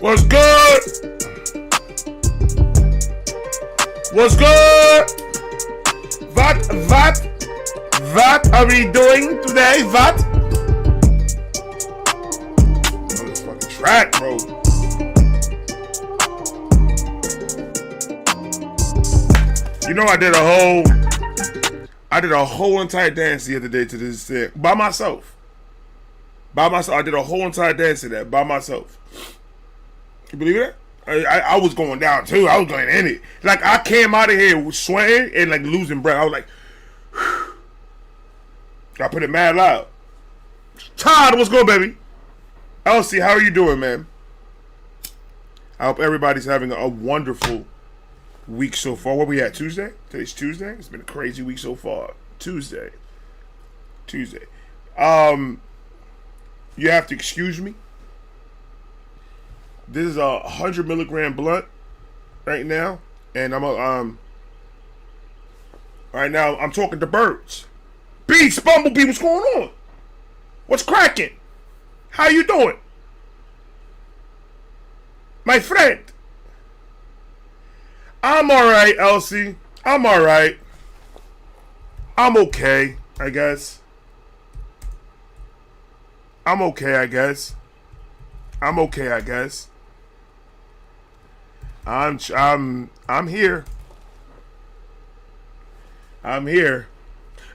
What's good? What's good? What are we doing today? What? On this fucking track, bro. You know, I did a whole entire dance the other day to this thing by myself. I did a whole entire dance to that by myself. You believe that? I was going down too. I was going in it. Like, I came out of here sweating and like losing breath. I was like, whew. I put it mad loud. Todd, what's good, baby? Elsie, how are you doing, man? I hope everybody's having a wonderful week so far. Where we at? Tuesday? Today's Tuesday. It's been a crazy week so far. Tuesday. You have to excuse me. This is a 100 milligram blunt right now, and right now I'm talking to birds. Beats, Bumblebee, what's going on? What's cracking? How you doing, my friend? I'm all right, Elsie. I'm all right. I'm okay, I guess. I'm okay, I guess. I'm here. I'm here.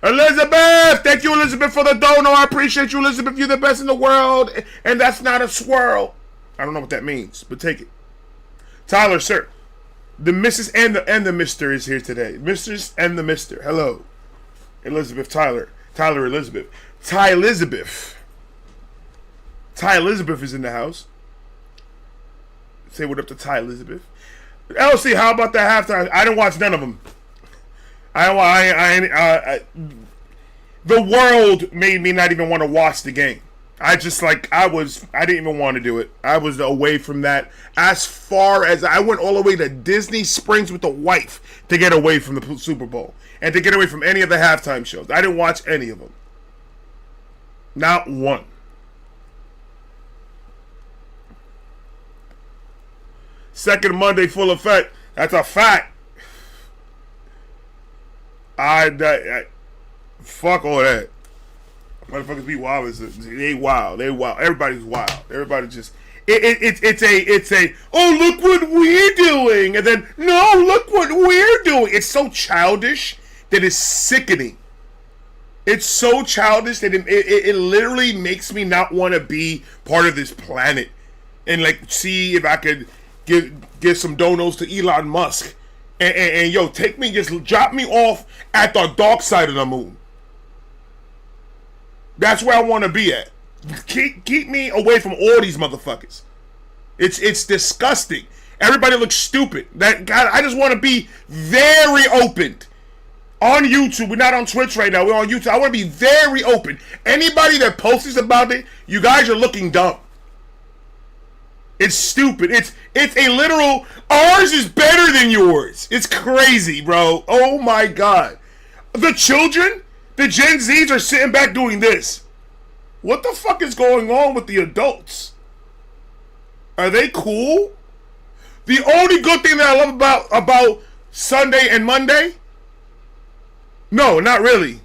Elizabeth! Thank you, Elizabeth, for the dono. I appreciate you, Elizabeth. You're the best in the world. And that's not a swirl. I don't know what that means, but take it. Tyler, sir. The Mrs. and the Mr. is here today. Mrs. and the Mr. Hello. Elizabeth, Tyler. Tyler, Elizabeth. Ty Elizabeth. Ty Elizabeth is in the house. Say what up to Ty Elizabeth. LC, how about that halftime? I didn't watch none of them. The world made me not even want to watch the game. I didn't even want to do it. I was away from that. As far as I went all the way to Disney Springs with the wife to get away from the Super Bowl and to get away from any of the halftime shows. I didn't watch any of them. Not one. Second Monday full effect. That's a fact. Fuck all that. Motherfuckers be wild. They wild. Everybody's wild. Everybody just. It's a. Oh, look what we're doing, and then no, look what we're doing. It's so childish that it's sickening. It's so childish that it literally makes me not want to be part of this planet, and like see if I could give some donos to Elon Musk, and yo, take me, just drop me off at the dark side of the moon. That's where I want to be at. Keep me away from all these motherfuckers. It's disgusting. Everybody looks stupid. God, I just want to be very open on YouTube. We're not on Twitch right now. We're on YouTube. I want to be very open. Anybody that posts about it, you guys are looking dumb. It's stupid. It's a literal, ours is better than yours. It's crazy, bro. Oh my God. The children, the Gen Zs are sitting back doing this. What the fuck is going on with the adults? Are they cool? The only good thing that I love about Sunday and Monday? No, not really.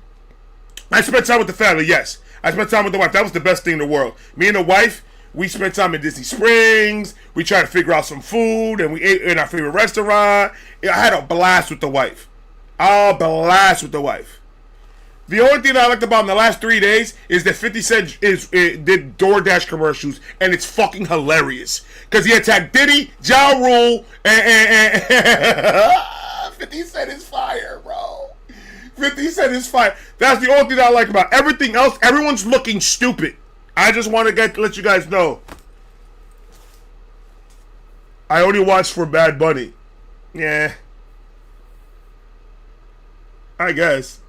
I spent time with the family, yes. I spent time with the wife. That was the best thing in the world. Me and the wife, we spent time in Disney Springs. We tried to figure out some food, and we ate in our favorite restaurant. I had a blast with the wife. The only thing that I liked about in the last 3 days is that 50 Cent did DoorDash commercials, and it's fucking hilarious. Because he attacked Diddy, Ja Rule, and 50 Cent is fire, bro. 50 Cent is fire. That's the only thing that I like about it. Everything else, everyone's looking stupid. I just want to let you guys know. I only watch for Bad Bunny. Yeah. I guess.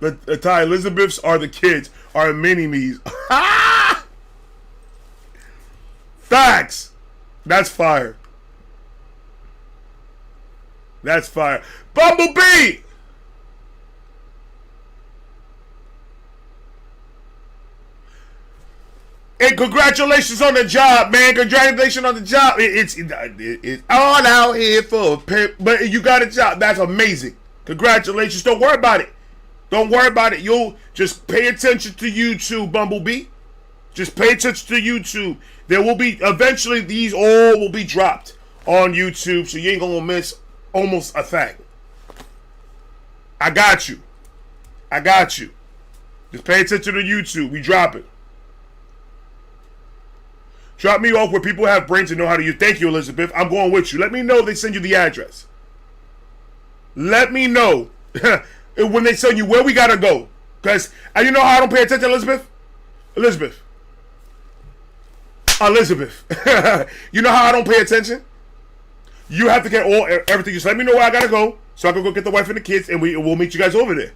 The Ty Elizabeths are the kids, are mini-me's. Facts. That's fire. Bumblebee! And congratulations on the job, man. Congratulations on the job. It's all out here for a pimp, but you got a job. That's amazing. Congratulations. Don't worry about it. Don't worry about it. You'll just pay attention to YouTube, Bumblebee. Just pay attention to YouTube. There will be, eventually, these all will be dropped on YouTube, so you ain't gonna miss almost a thing. I got you. I got you. Just pay attention to YouTube. We drop it. Drop me off where people have brains and know how to use. Thank you, Elizabeth. I'm going with you. Let me know if they send you the address. Let me know when they send you where we gotta go. Because you know how I don't pay attention, Elizabeth? Elizabeth. You know how I don't pay attention? You have to get everything. Just let me know where I gotta go so I can go get the wife and the kids, and we'll meet you guys over there.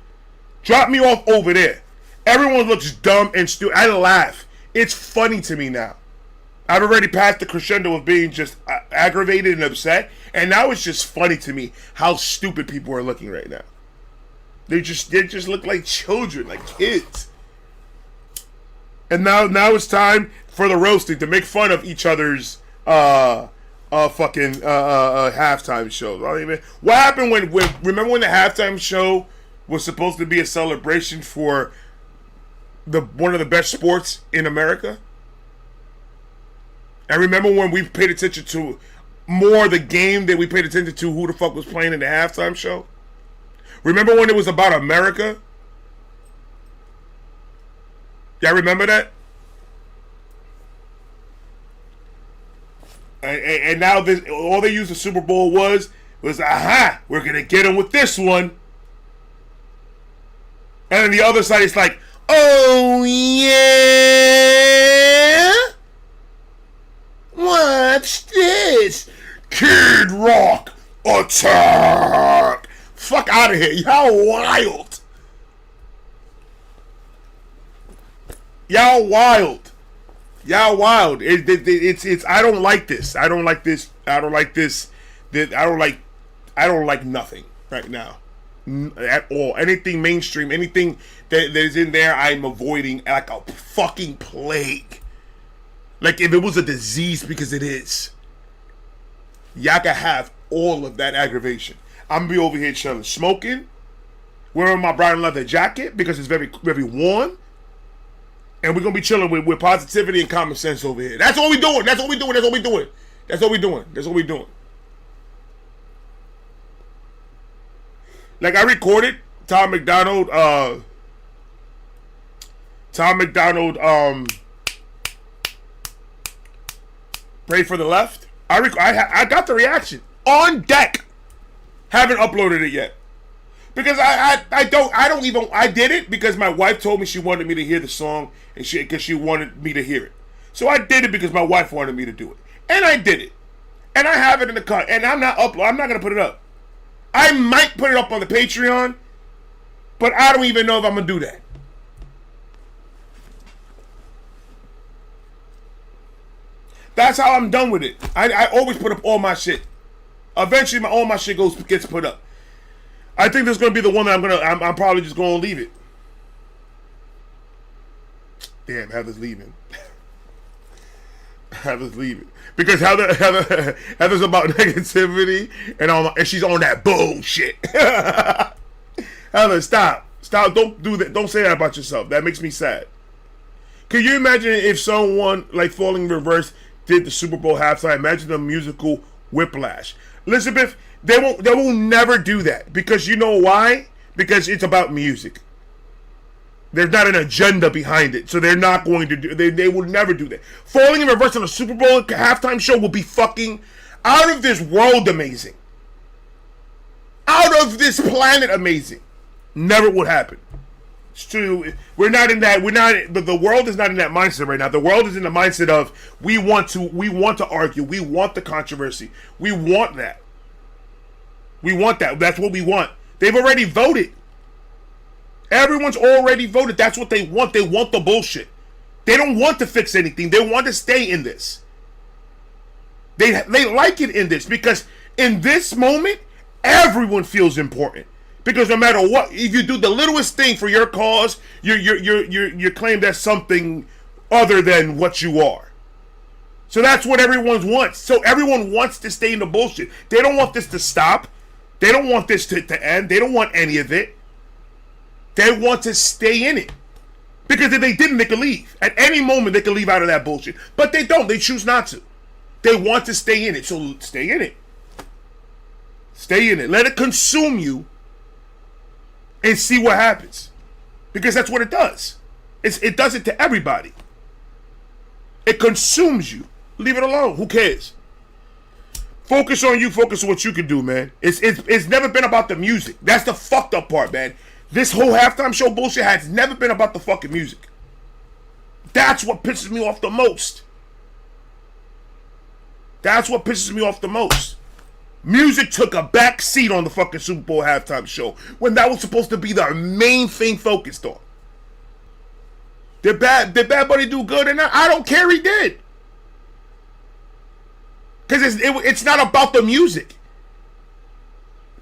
Drop me off over there. Everyone looks dumb and stupid. I laugh. It's funny to me now. I've already passed the crescendo of being just aggravated and upset, and now it's just funny to me how stupid people are looking right now. They just look like children, like kids. And now it's time for the roasting to make fun of each other's halftime shows. I mean, what happened when remember when the halftime show was supposed to be a celebration for one of the best sports in America? I remember when we paid attention to more the game than we paid attention to who the fuck was playing in the halftime show? Remember when it was about America? Y'all remember that? And now this, all they used the Super Bowl was aha, we're gonna get them with this one. And then the other side is like, oh yeah, watch this, Kid Rock attack. Fuck out of here, y'all wild. Y'all wild. Y'all wild. It's I don't like this. I don't like this. I don't like this. I don't like nothing right now. At all. Anything mainstream, anything that is in there, I'm avoiding like a fucking plague. Like if it was a disease, because it is. Y'all can have all of that aggravation. I'm gonna be over here chilling, smoking, wearing my brown leather jacket because it's very, very warm. And we're gonna be chilling with positivity and common sense over here. That's what we doing. That's what we doing. That's what we doing. That's what we doing. That's what we doing. Like I recorded Tom McDonald. Pray for the Left. I got the reaction on deck. Haven't uploaded it yet. Because I did it because my wife told me she wanted me to hear the song and because she wanted me to hear it. So I did it because my wife wanted me to do it. And I did it. And I have it in the car. And I'm not going to put it up. I might put it up on the Patreon, but I don't even know if I'm going to do that. That's how I'm done with it. I always put up all my shit. Eventually all my shit gets put up. I think this is gonna be the one that I'm probably just gonna leave it. Damn, Heather's leaving. Heather's leaving because Heather's about negativity and she's on that bullshit. Heather, stop! Don't do that. Don't say that about yourself. That makes me sad. Could you imagine if someone like Falling Reverse did the Super Bowl halftime? Imagine the musical whiplash. Elizabeth, they will never do that because you know why? Because it's about music. There's not an agenda behind it, so they're not going to do. They will never do that. Falling in Reverse on a Super Bowl halftime show will be fucking out of this world amazing. Out of this planet amazing. Never would happen. It's true. We're not in that. The world is not in that mindset right now. The world is in the mindset of we want to argue. We want the controversy. We want that. We want that. That's what we want. They've already voted. Everyone's already voted. That's what they want. They want the bullshit. They don't want to fix anything. They want to stay in this. They like it in this because in this moment, everyone feels important. Because no matter what, if you do the littlest thing for your cause, you're claimed as something other than what you are. So that's what everyone wants. So everyone wants to stay in the bullshit. They don't want this to stop. They don't want this to end. They don't want any of it. They want to stay in it. Because if they didn't, they could leave. At any moment, they could leave out of that bullshit. But they don't. They choose not to. They want to stay in it. So stay in it. Stay in it. Let it consume you and see what happens. Because that's what it does. It does it to everybody. It consumes you. Leave it alone. Who cares? Focus on you. Focus on what you can do, man. It's never been about the music. That's the fucked up part, man. This whole halftime show bullshit has never been about the fucking music. That's what pisses me off the most. That's what pisses me off the most. Music took a back seat on the fucking Super Bowl halftime show when that was supposed to be the main thing focused on. Did Bad Bunny do good or not? I don't care, he did. Because it's not about the music.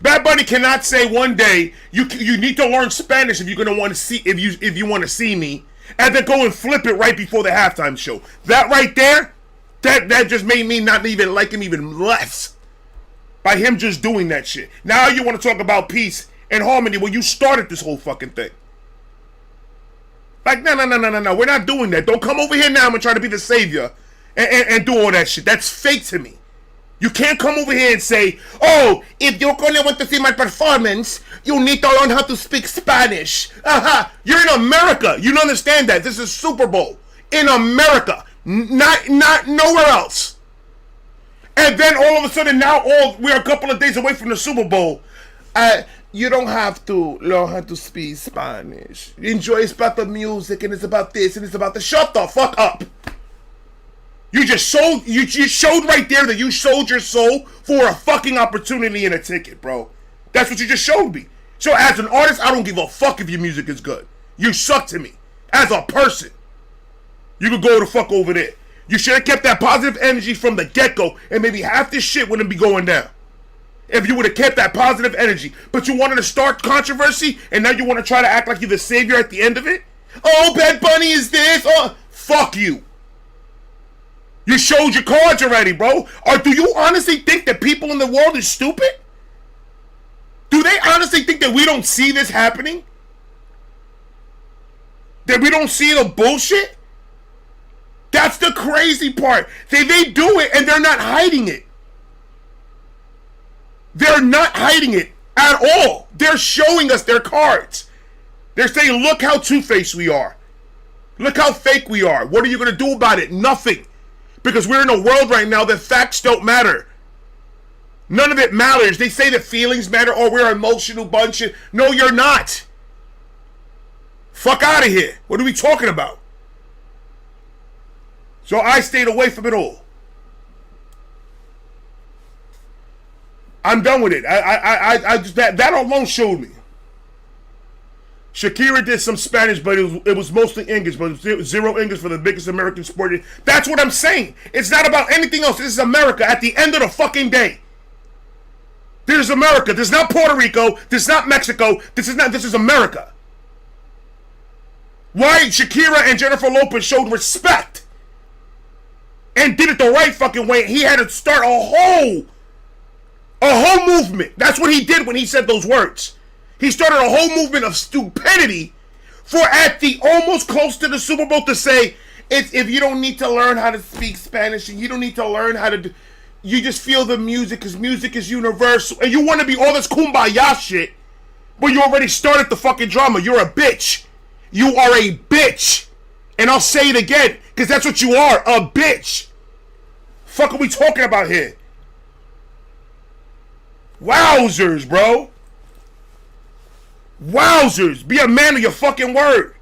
Bad Bunny cannot say one day you need to learn Spanish if you're gonna want to see if you want to see me, and then go and flip it right before the halftime show. That right there, that just made me not even like him even less by him just doing that shit. Now you want to talk about peace and harmony when you started this whole fucking thing. Like no, we're not doing that. Don't come over here now and try to be the savior and do all that shit. That's fake to me. You can't come over here and say, oh, if you're going to want to see my performance, you need to learn how to speak Spanish. You're in America. You don't understand that. This is Super Bowl. In America. Not nowhere else. And then all of a sudden now we're a couple of days away from the Super Bowl. You don't have to learn how to speak Spanish. Enjoy, it's about the music and it's about this and it's about the... Shut the fuck up. You just sold, you showed right there that you sold your soul for a fucking opportunity and a ticket, bro. That's what you just showed me. So as an artist, I don't give a fuck if your music is good. You suck to me. As a person, you could go the fuck over there. You should have kept that positive energy from the get-go, and maybe half this shit wouldn't be going down. If you would have kept that positive energy. But you wanted to start controversy, and now you want to try to act like you're the savior at the end of it? Oh, Bad Bunny is this. Oh, fuck you. You showed your cards already, bro. Or do you honestly think that people in the world is stupid? Do they honestly think that we don't see this happening? That we don't see the bullshit? That's the crazy part. They do it and they're not hiding it. They're not hiding it at all. They're showing us their cards. They're saying, look how two-faced we are. Look how fake we are. What are you going to do about it? Nothing. Because we're in a world right now that facts don't matter. None of it matters. They say that feelings matter or we're an emotional bunch. No, you're not. Fuck out of here. What are we talking about? So I stayed away from it all. I'm done with it. I just that alone showed me. Shakira did some Spanish, but it was mostly English, but zero English for the biggest American sport. That's what I'm saying. It's not about anything else. This is America at the end of the fucking day. This is America. This is not Puerto Rico. This is not Mexico. This is America. Why Shakira and Jennifer Lopez showed respect and did it the right fucking way. He had to start a whole movement. That's what he did when he said those words. He started a whole movement of stupidity for at the almost close to the Super Bowl to say, if you don't need to learn how to speak Spanish and you don't need to learn how to do, you just feel the music because music is universal. And you want to be all this kumbaya shit, but you already started the fucking drama. You're a bitch. You are a bitch. And I'll say it again because that's what you are, a bitch. Fuck are we talking about here? Wowzers, bro. Wowzers. Be a man of your fucking word.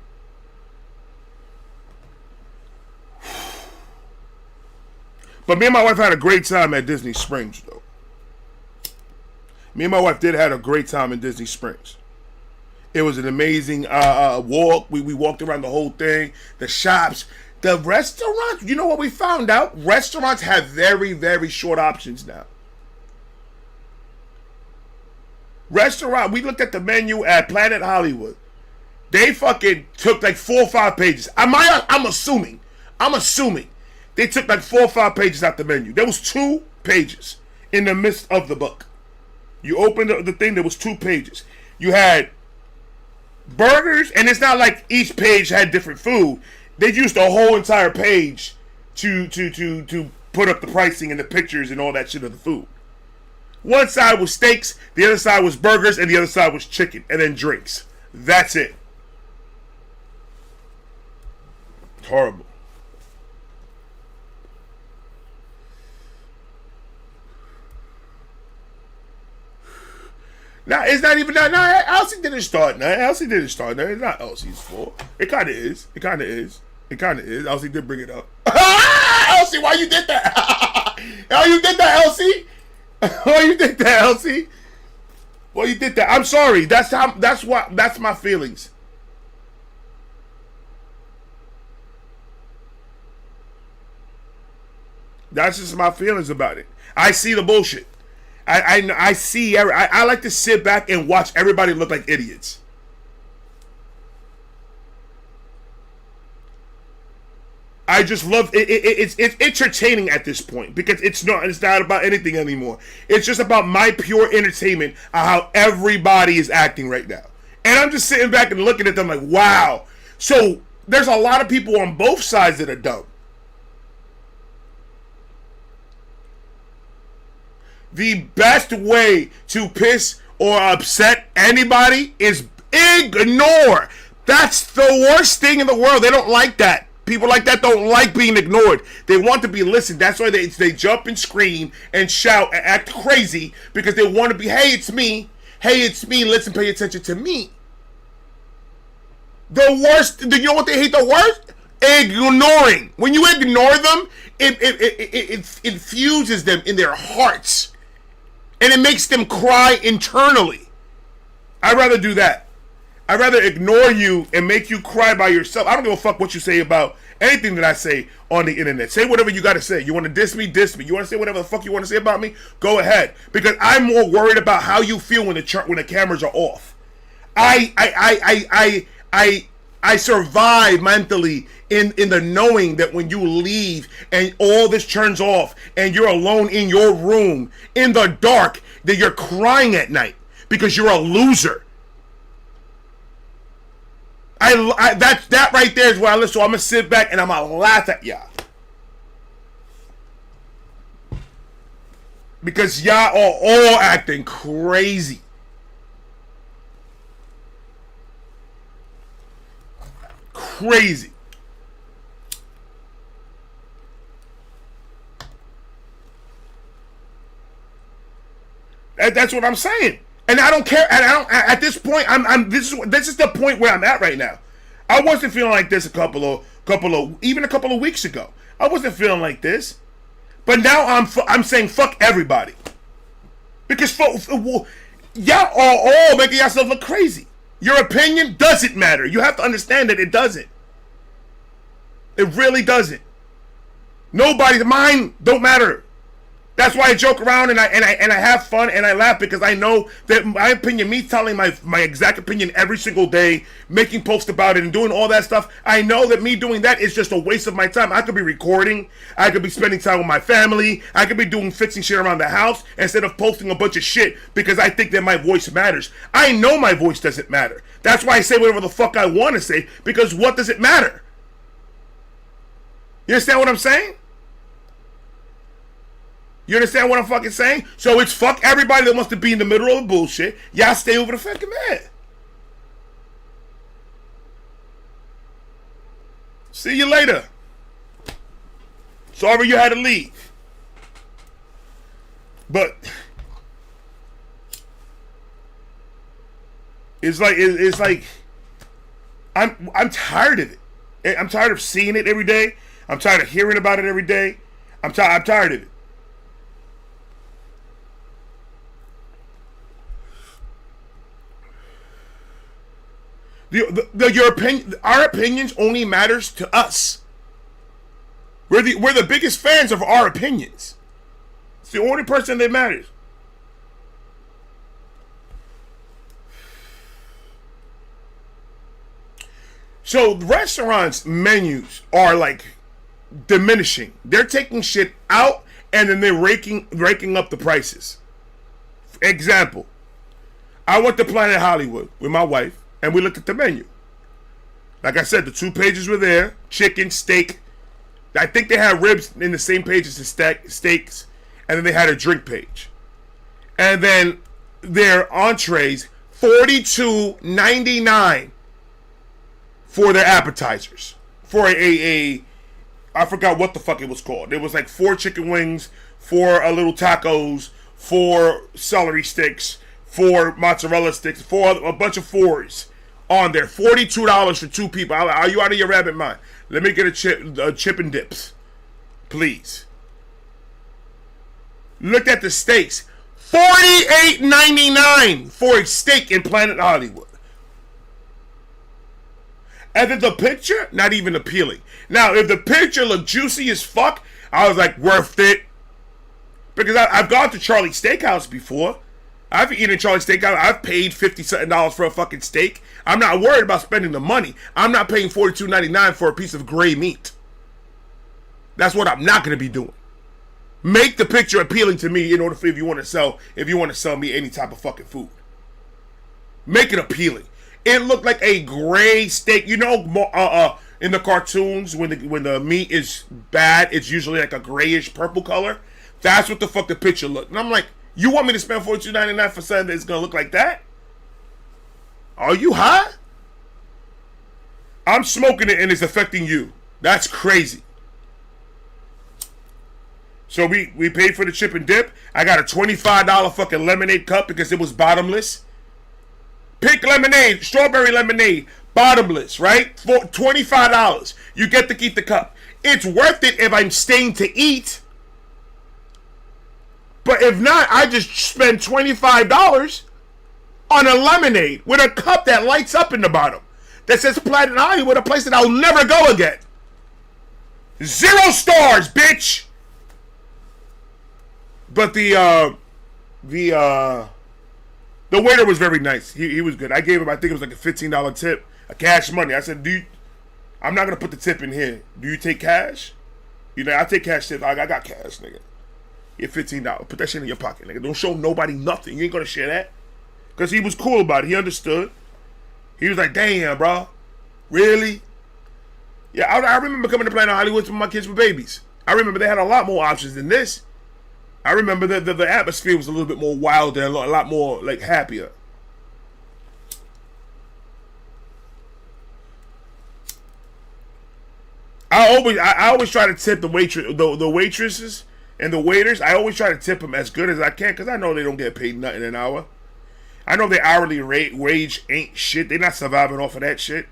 But me and my wife had a great time at Disney Springs, though. Me and my wife did have a great time in Disney Springs. It was an amazing walk. We walked around the whole thing. The shops. The restaurants. You know what we found out? Restaurants have very, very short options now. Restaurant, we looked at the menu at Planet Hollywood. They fucking took like 4 or 5 pages. I'm assuming. I'm assuming they took like 4 or 5 pages out the menu. There was 2 pages in the midst of the book. You opened the thing, there was 2 pages. You had burgers, and it's not like each page had different food. They used the whole entire page to put up the pricing and the pictures and all that shit of the food. One side was steaks, the other side was burgers, and the other side was chicken, and then drinks. That's it. Horrible. Now it's not even that. No, Elsie didn't start. No, Elsie didn't start. No, it's not Elsie's fault. It kind of is. It kind of is. It kind of is. Elsie did bring it up. Elsie, why you did that? Oh, you did that, Elsie. Oh, you did that, Elsie. Well, you did that. I'm sorry. That's my feelings. That's just my feelings about it. I see the bullshit. I see. I like to sit back and watch everybody look like idiots. I just love it. It's entertaining at this point because it's not about anything anymore. It's just about my pure entertainment of how everybody is acting right now. And I'm just sitting back and looking at them like, wow. So there's a lot of people on both sides that are dumb. The best way to piss or upset anybody is ignore. That's the worst thing in the world. They don't like that. People like that don't like being ignored. They want to be listened. That's why they jump and scream and shout and act crazy because they want to be, hey, it's me. Hey, it's me. Listen, pay attention to me. The worst, you know what they hate the worst? Ignoring. When you ignore them, it infuses them in their hearts. And it makes them cry internally. I'd rather do that. I'd rather ignore you and make you cry by yourself. I don't give a fuck what you say about anything that I say on the internet. Say whatever you got to say. You want to diss me, diss me. You want to say whatever the fuck you want to say about me? Go ahead. Because I'm more worried about how you feel when the cameras are off. I survive mentally in the knowing that when you leave and all this turns off and you're alone in your room in the dark, that you're crying at night because you're a loser. That right there is where I listen. So I'm gonna sit back and I'm gonna laugh at y'all because y'all are all acting crazy. Crazy. That's what I'm saying. And I don't care. And I don't. At this point, This is the point where I'm at right now. I wasn't feeling like this a couple of weeks ago. I wasn't feeling like this, but now I'm saying fuck everybody because y'all are all making yourself look crazy. Your opinion doesn't matter. You have to understand that it doesn't. It really doesn't. Mine don't matter. That's why I joke around and I have fun and I laugh because I know that my opinion, me telling my exact opinion every single day, making posts about it and doing all that stuff, I know that me doing that is just a waste of my time. I could be recording, I could be spending time with my family, I could be fixing shit around the house instead of posting a bunch of shit because I think that my voice matters. I know my voice doesn't matter. That's why I say whatever the fuck I want to say because what does it matter? You understand what I'm saying? You understand what I'm fucking saying? So it's fuck everybody that wants to be in the middle of the bullshit. Y'all stay over the fucking bed. See you later. Sorry you had to leave. But it's like I'm tired of it. I'm tired of seeing it every day. I'm tired of hearing about it every day. I'm tired of it. Your opinion, our opinions only matters to us. We're the biggest fans of our opinions. It's the only person that matters. So restaurants' menus are like diminishing. They're taking shit out and then they're raking up the prices. Example, I went to Planet Hollywood with my wife and we looked at the menu. Like I said, the 2 pages were there. Chicken, steak. I think they had ribs in the same page as the steaks. And then they had a drink page. And then their entrees, $42.99 for their appetizers. For I forgot what the fuck it was called. It was like 4 chicken wings, 4 little tacos, 4 celery sticks, 4 mozzarella sticks, 4 a bunch of 4s on there. $42 for 2 people. Are you out of your rabbit mind? Let me get a chip and dips, please. Look at the steaks. $48.99 for a steak in Planet Hollywood. And then the picture, not even appealing. Now, if the picture looked juicy as fuck, I was like, worth it. Because I've gone to Charlie Steakhouse before. I've eaten Charlie Steakhouse. I've paid $50-something for a fucking steak. I'm not worried about spending the money. I'm not paying $42.99 for a piece of gray meat. That's what I'm not going to be doing. Make the picture appealing to me in order for if you want to sell me any type of fucking food. Make it appealing. It looked like a gray steak. You know, in the cartoons when the meat is bad, it's usually like a grayish purple color. That's what the fuck the picture looked. And I'm like, you want me to spend $42.99 for something that's gonna look like that? Are you high? I'm smoking it and it's affecting you. That's crazy. So we paid for the chip and dip. I got a $25 fucking lemonade cup because it was bottomless. Pink lemonade, strawberry lemonade, bottomless, right? For $25. You get to keep the cup. It's worth it if I'm staying to eat. But if not, I just spend $25 on a lemonade with a cup that lights up in the bottom. That says Planet Hollywood, a place that I'll never go again. 0 stars, bitch! But the waiter was very nice. He was good. I gave him, I think it was like a $15 tip, a cash money. I said, I'm not going to put the tip in here. Do you take cash? You know, I take cash tip. I got cash, nigga. Get $15. Put that shit in your pocket, nigga. Don't show nobody nothing. You ain't going to share that. Because he was cool about it. He understood. He was like, damn, bro. Really? Yeah, I remember coming to Planet Hollywood when my kids were babies. I remember they had a lot more options than this. I remember that the atmosphere was a little bit more wilder and a lot more, like, happier. I always try to tip the waitresses and the waiters. I always try to tip them as good as I can because I know they don't get paid nothing an hour. I know their hourly wage ain't shit. They're not surviving off of that shit.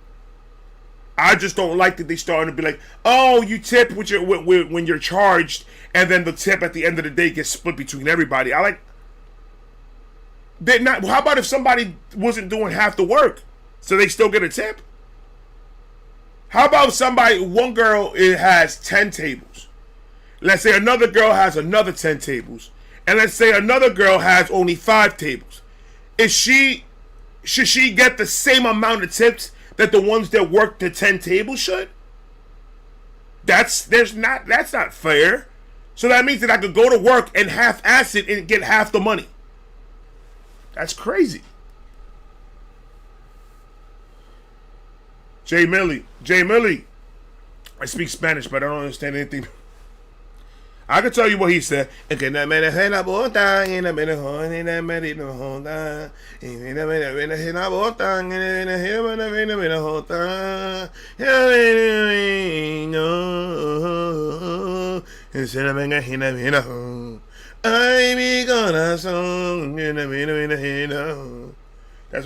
I just don't like that they starting to be like, oh, you tip when you're charged, and then the tip at the end of the day gets split between everybody. I like. They're not. How about if somebody wasn't doing half the work, so they still get a tip? How about one girl has 10 tables. Let's say another girl has another 10 tables. And let's say another girl has only 5 tables. Should she get the same amount of tips that the ones that work the 10 tables should? That's not fair. So that means that I could go to work and half-ass it and get half the money. That's crazy. Jay Millie. I speak Spanish, but I don't understand anything. I can tell you what he said. That's what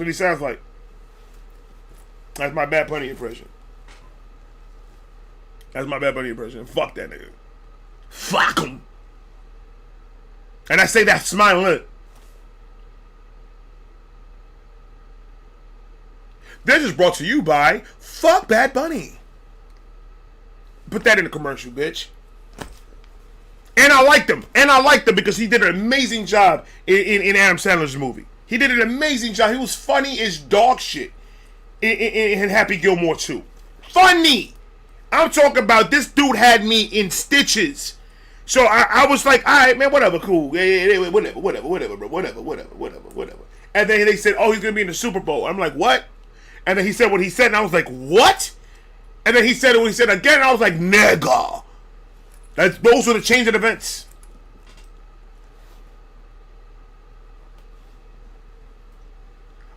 he sounds like. That's my Bad Bunny impression. Fuck that nigga. Fuck him. And I say that smiling lip. This is brought to you by Fuck Bad Bunny. Put that in the commercial, bitch. And I liked him. Because he did an amazing job in Adam Sandler's movie. He did an amazing job. He was funny as dog shit in Happy Gilmore 2. Funny. I'm talking about this dude had me in stitches. So I was like, all right, man, whatever, cool. Yeah, whatever, bro. Whatever. And then they said, oh, he's going to be in the Super Bowl. I'm like, what? And then he said what he said, and I was like, what? And then he said what he said again, and I was like, nigga. Those were the change of events.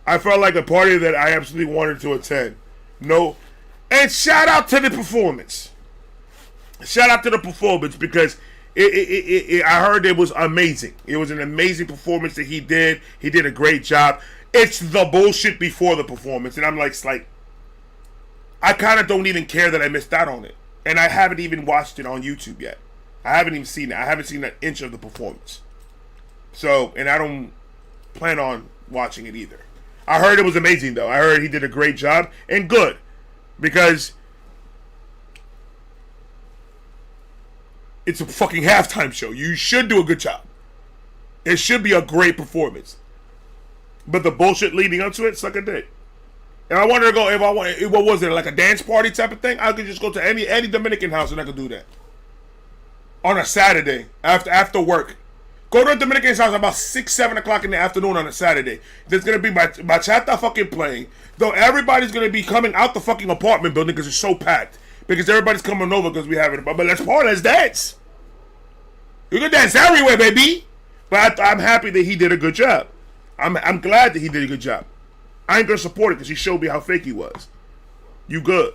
I felt like a party that I absolutely wanted to attend. No. And shout out to the performance. Shout out to the performance because I heard it was amazing. It was an amazing performance that he did. He did a great job. It's the bullshit before the performance. And I'm like I kind of don't even care that I missed out on it. And I haven't even watched it on YouTube yet. I haven't even seen it. I haven't seen an inch of the performance. So, and I don't plan on watching it either. I heard it was amazing, though. I heard he did a great job, and good, because it's a fucking halftime show. You should do a good job. It should be a great performance. But the bullshit leading up to it, suck a dick. And I wanted to go, what was it, like a dance party type of thing? I could just go to any Dominican house and I could do that. On a Saturday, after work. Go to a Dominican house about 6, 7 o'clock in the afternoon on a Saturday. There's going to be bachata fucking playing. Though everybody's going to be coming out the fucking apartment building because it's so packed. Because everybody's coming over because we have it. But let's party, let's dance. You can dance everywhere, baby. But I'm happy that he did a good job. I'm glad that he did a good job. I ain't going to support it because he showed me how fake he was. You good.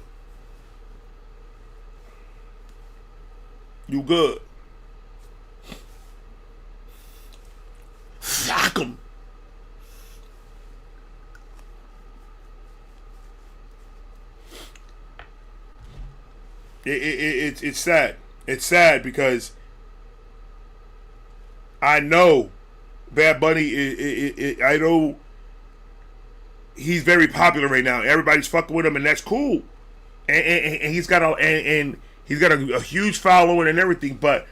You good. Fuck him. It's sad. It's sad because I know Bad Bunny. I know he's very popular right now. Everybody's fucking with him, and that's cool. And he's got a huge following and everything. But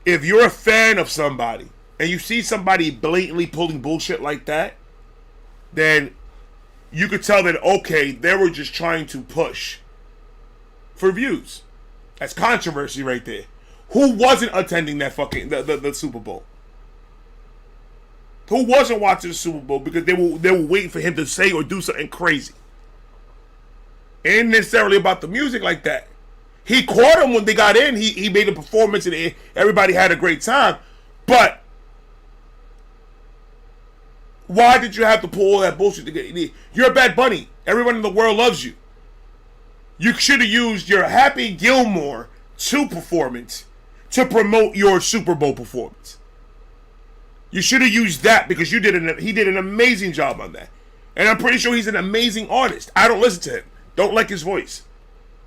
if you're a fan of somebody and you see somebody blatantly pulling bullshit like that, then you could tell that, okay, they were just trying to push for views. That's controversy right there. Who wasn't attending that fucking the Super Bowl? Who wasn't watching the Super Bowl because they were waiting for him to say or do something crazy? It ain't necessarily about the music like that. He caught them when they got in. He made a performance and everybody had a great time. But why did you have to pull all that bullshit to get? You're a Bad Bunny. Everyone in the world loves you. You should have used your Happy Gilmore 2 performance to promote your Super Bowl performance. You should have used that because he did an amazing job on that. And I'm pretty sure he's an amazing artist. I don't listen to him. Don't like his voice.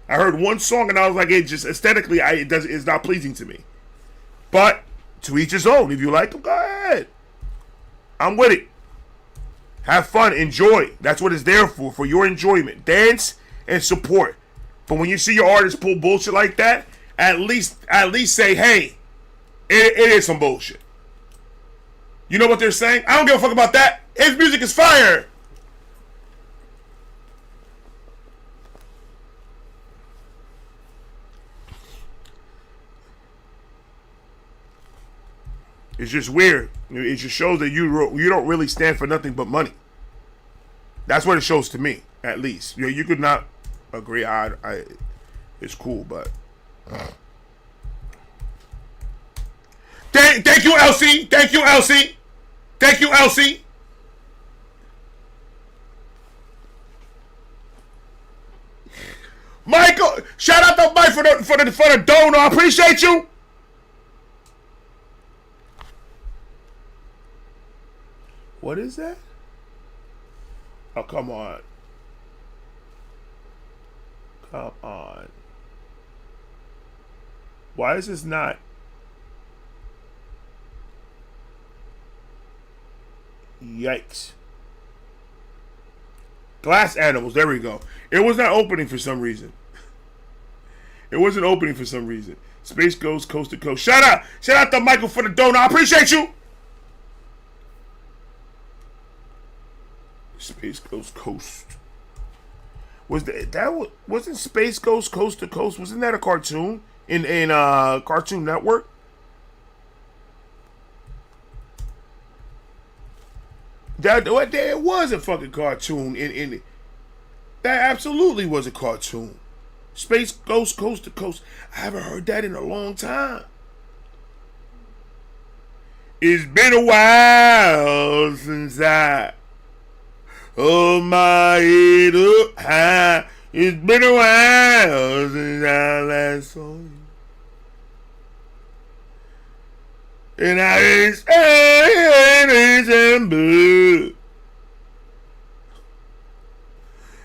I heard one song and I was like, it just aesthetically, it's not pleasing to me. But to each his own. If you like him, go ahead. I'm with it. Have fun, enjoy. That's what it's there for your enjoyment. Dance and support. But when you see your artist pull bullshit like that, at least say, hey, it is some bullshit. You know what they're saying? I don't give a fuck about that. His music is fire. It's just weird. It just shows that you don't really stand for nothing but money. That's what it shows to me, at least. You could not agree. It's cool, but thank you, Elsie. Thank you, Elsie. Thank you, Elsie. Michael, shout out to Mike for the DONO. I appreciate you. What is that? Oh, come on. Come on. Why is this not? Yikes. Glass animals. There we go. It was not opening for some reason. It wasn't opening for some reason. Space goes coast to coast. Shout out to Michael for the DONO. I appreciate you. Space goes coast. wasn't Space Ghost Coast to Coast? Wasn't that a cartoon in Cartoon Network? It was a fucking cartoon. That absolutely was a cartoon. Space Ghost Coast to Coast. I haven't heard that in a long time. It's been a while since I hold my head up high. It's been a while since I last saw you. And I is December.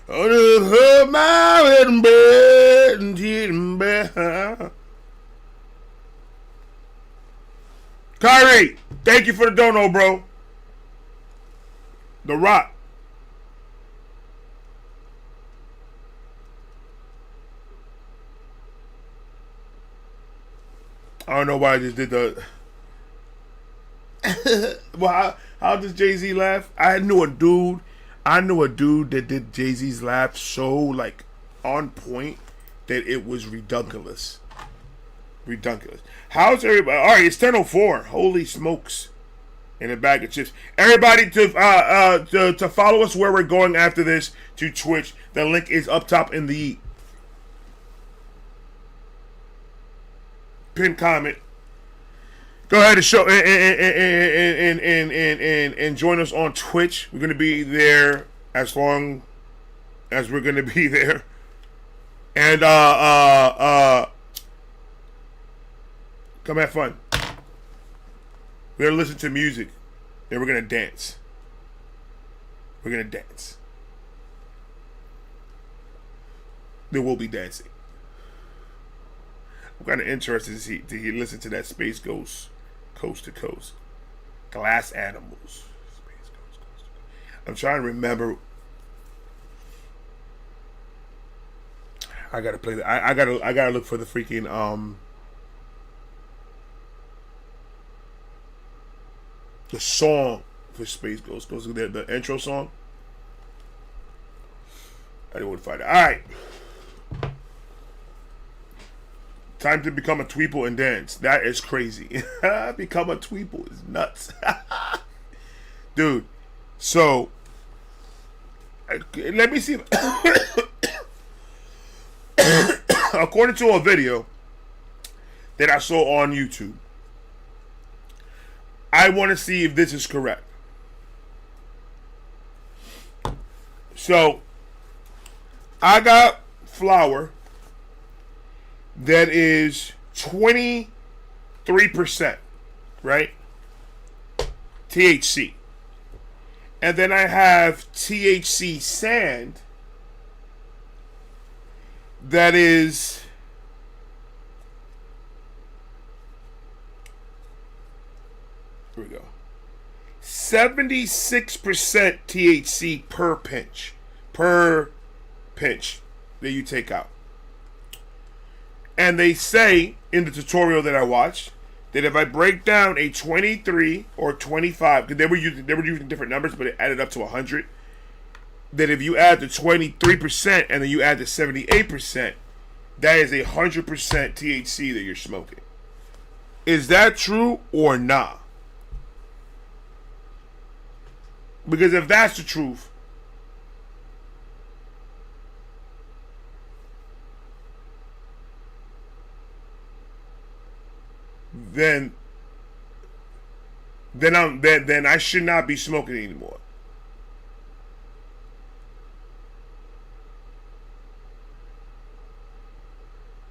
On the hood, my head and bed and teeth and bed. Kyrie, thank you for the dono, bro. The Rock. I don't know why I just did the. Well, how does Jay-Z laugh? I knew a dude that did Jay-Z's laugh so like on point that it was ridiculous. Ridiculous. How's everybody? All right, it's 10:04. Holy smokes! And a bag of chips. Everybody to follow us where we're going after this to Twitch. The link is up top in the pinned comment. Go ahead and show and join us on Twitch. We're gonna be there as long as we're gonna be there. And come have fun. We're gonna listen to music. Then we're gonna dance. We're gonna dance. There will be dancing. I'm kind of interested to listen to that Space Ghost Coast to Coast. Glass Animals. Space Ghost Coast to Coast. I'm trying to remember. I gotta play that. I gotta look for the freaking the song for Space Ghost. Goes to the intro song. I didn't want to find it. All right. Time to become a tweeple and dance. That is crazy. Become a tweeple is nuts. Dude. So, let me see. According to a video that I saw on YouTube, I want to see if this is correct. So, I got flour that is 23%, right? THC. And then I have THC sand that is here we go. 76% THC per pinch. Per pinch that you take out. And they say in the tutorial that I watched that if I break down a 23 or 25, because they were using different numbers, but it added up to 100. That if you add the 23% and then you add the 78%, that is 100% THC that you're smoking. Is that true or not? Because if that's the truth, then I should not be smoking anymore.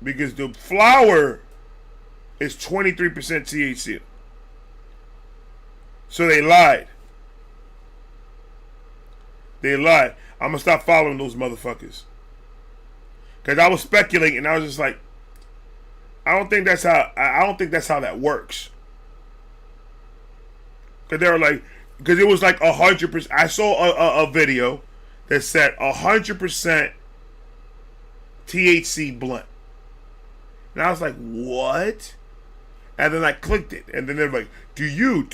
Because the flower is 23% THC. So they lied. They lied. I'm gonna stop following those motherfuckers. Cause I was speculating and I was just like, I don't think that's how that works. Cause they were like, because it was like 100%. I saw a video that said 100% THC blunt, and I was like, what? And then I clicked it, and then they're like, do you?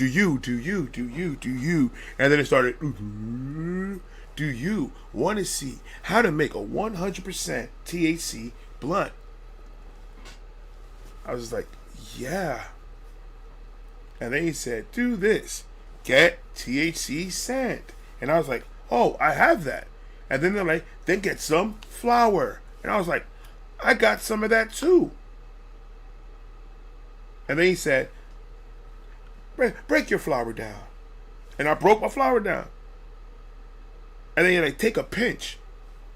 And then it started, do you want to see how to make a 100% THC blunt? I was like, yeah. And then he said, do this. Get THC sand. And I was like, oh, I have that. And then they're like, then get some flour. And I was like, I got some of that too. And then he said, break your flour down. And I broke my flour down. And then they take a pinch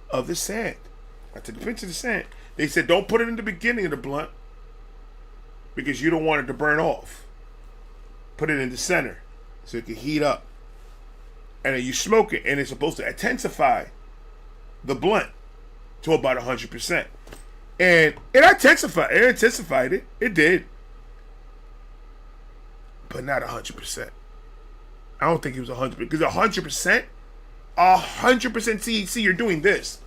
of the sand. I took a pinch of the sand. They said, don't put it in the beginning of the blunt because you don't want it to burn off. Put it in the center so it can heat up. And then you smoke it, and it's supposed to intensify the blunt to about 100%. And it intensified it. It did. But not 100%. I don't think it was 100%. Because 100%, 100% THC, you're doing this.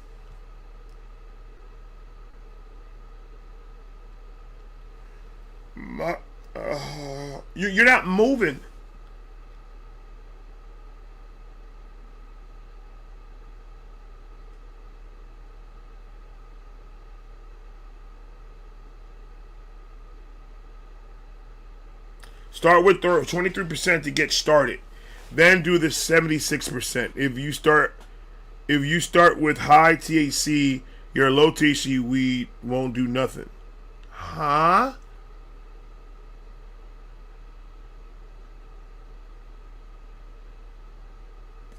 You're not moving. Start with 23% to get started. Then do the 76%. If you start with high THC, your low THC weed won't do nothing. Huh?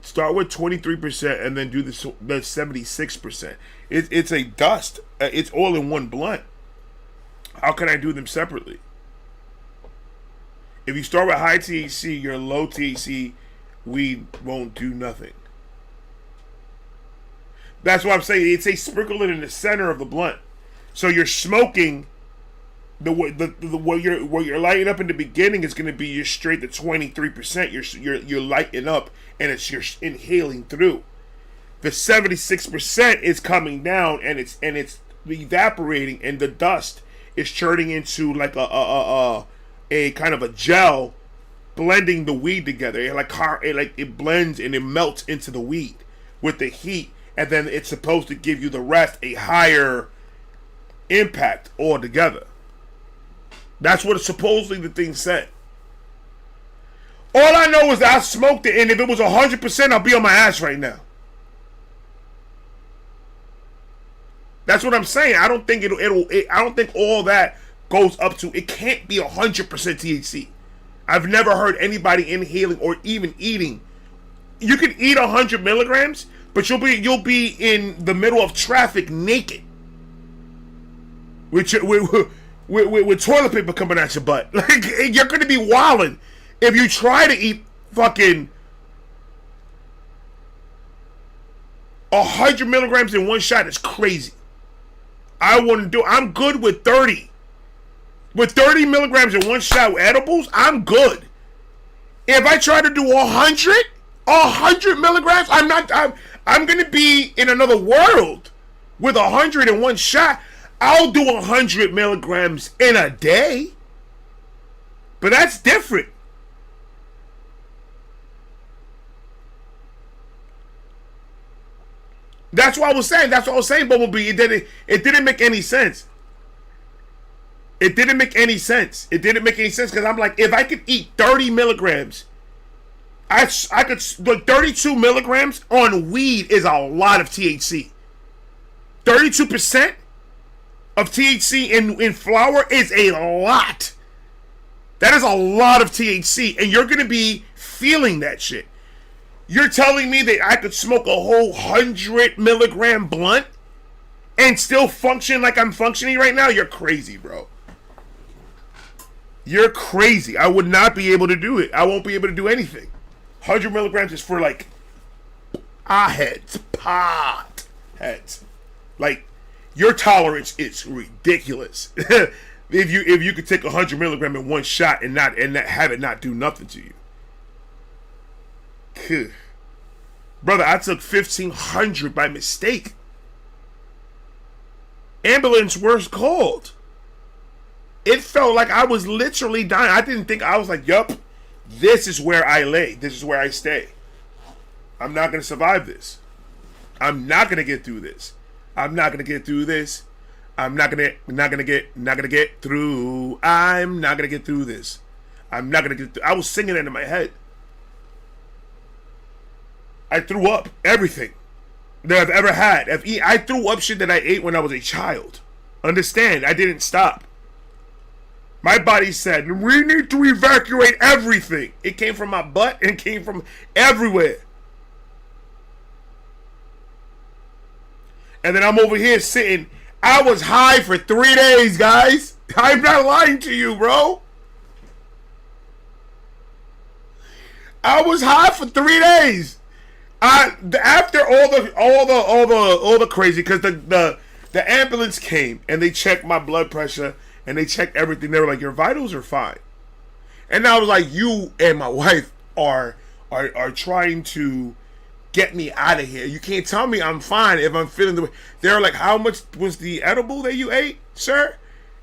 Start with 23% and then do the 76%. It's a dust. It's all in one blunt. How can I do them separately? If you start with high THC, your low THC weed won't do nothing. That's why I'm saying it's a sprinkle it in the center of the blunt. So you're smoking what you're lighting up in the beginning is going to be your straight to 23%. You're lighting up and you're inhaling through. The 76% is coming down and it's evaporating, and the dust is turning into like a kind of a gel, blending the weed together. It blends and it melts into the weed with the heat, and then it's supposed to give you the rest a higher impact altogether. That's what supposedly the thing said. All I know is that I smoked it, and if it was 100%, I'll be on my ass right now. That's what I'm saying. I don't think I don't think all that goes up to. It can't be 100% THC. I've never heard anybody inhaling or even eating. You can eat 100 milligrams, but you'll be in the middle of traffic naked, with toilet paper coming out your butt. Like, you're gonna be wilding if you try to eat fucking 100 milligrams in one shot. It's crazy. I wouldn't do. I'm good with 30. With 30 milligrams in one shot with edibles, I'm good. If I try to do 100 milligrams, I'm gonna be in another world. With 100 in one shot, I'll do 100 milligrams in a day. But that's different. That's what I was saying, Bumblebee. It didn't make any sense. It didn't make any sense because I'm like, if I could eat 30 milligrams, I could, like, 32 milligrams on weed is a lot of THC. 32% of THC in flower is a lot. That is a lot of THC, and you're going to be feeling that shit. You're telling me that I could smoke a whole 100 milligram blunt and still function like I'm functioning right now? You're crazy, bro. You're crazy. I would not be able to do it. I won't be able to do anything. 100 milligrams is for, like, pot heads. Like, your tolerance is ridiculous. if you could take 100 milligram in one shot and not have it not do nothing to you. Brother, I took 1,500 by mistake. Ambulance was called. It felt like I was literally dying. I was like, yup, this is where I lay. This is where I stay. I'm not going to survive this. I'm not gonna get through this. I'm not gonna get through this. I'm not gonna get through. I'm not gonna get through this. I'm not gonna get through. I was singing it in my head. I threw up everything that I've ever had. I threw up shit that I ate when I was a child. Understand? I didn't stop. My body said, we need to evacuate everything. It came from my butt and came from everywhere. And then I'm over here sitting. I was high for 3 days, guys. I'm not lying to you, bro. I was high for 3 days. After all the crazy, because the ambulance came and they checked my blood pressure and they checked everything. They were like, your vitals are fine. And I was like, you and my wife are trying to get me out of here. You can't tell me I'm fine if I'm feeling the way. They're like, how much was the edible that you ate, sir?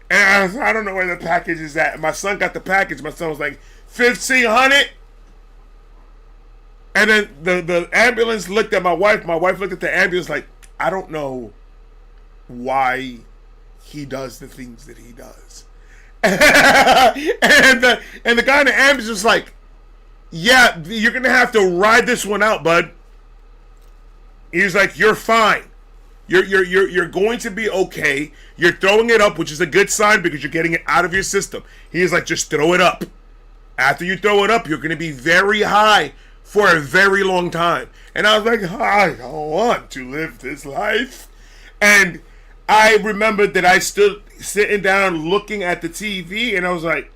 And I don't know where the package is at. My son got the package. My son was like, 1,500. And then the ambulance looked at my wife. My wife looked at the ambulance like, I don't know why he does the things that he does. and the guy in the ambulance was like, yeah, you're going to have to ride this one out, bud. He's like, you're fine. You're going to be okay. You're throwing it up, which is a good sign because you're getting it out of your system. He's like, just throw it up. After you throw it up, you're going to be very high for a very long time. And I was like, I don't want to live this life. And I remembered that I stood sitting down looking at the TV, and I was like,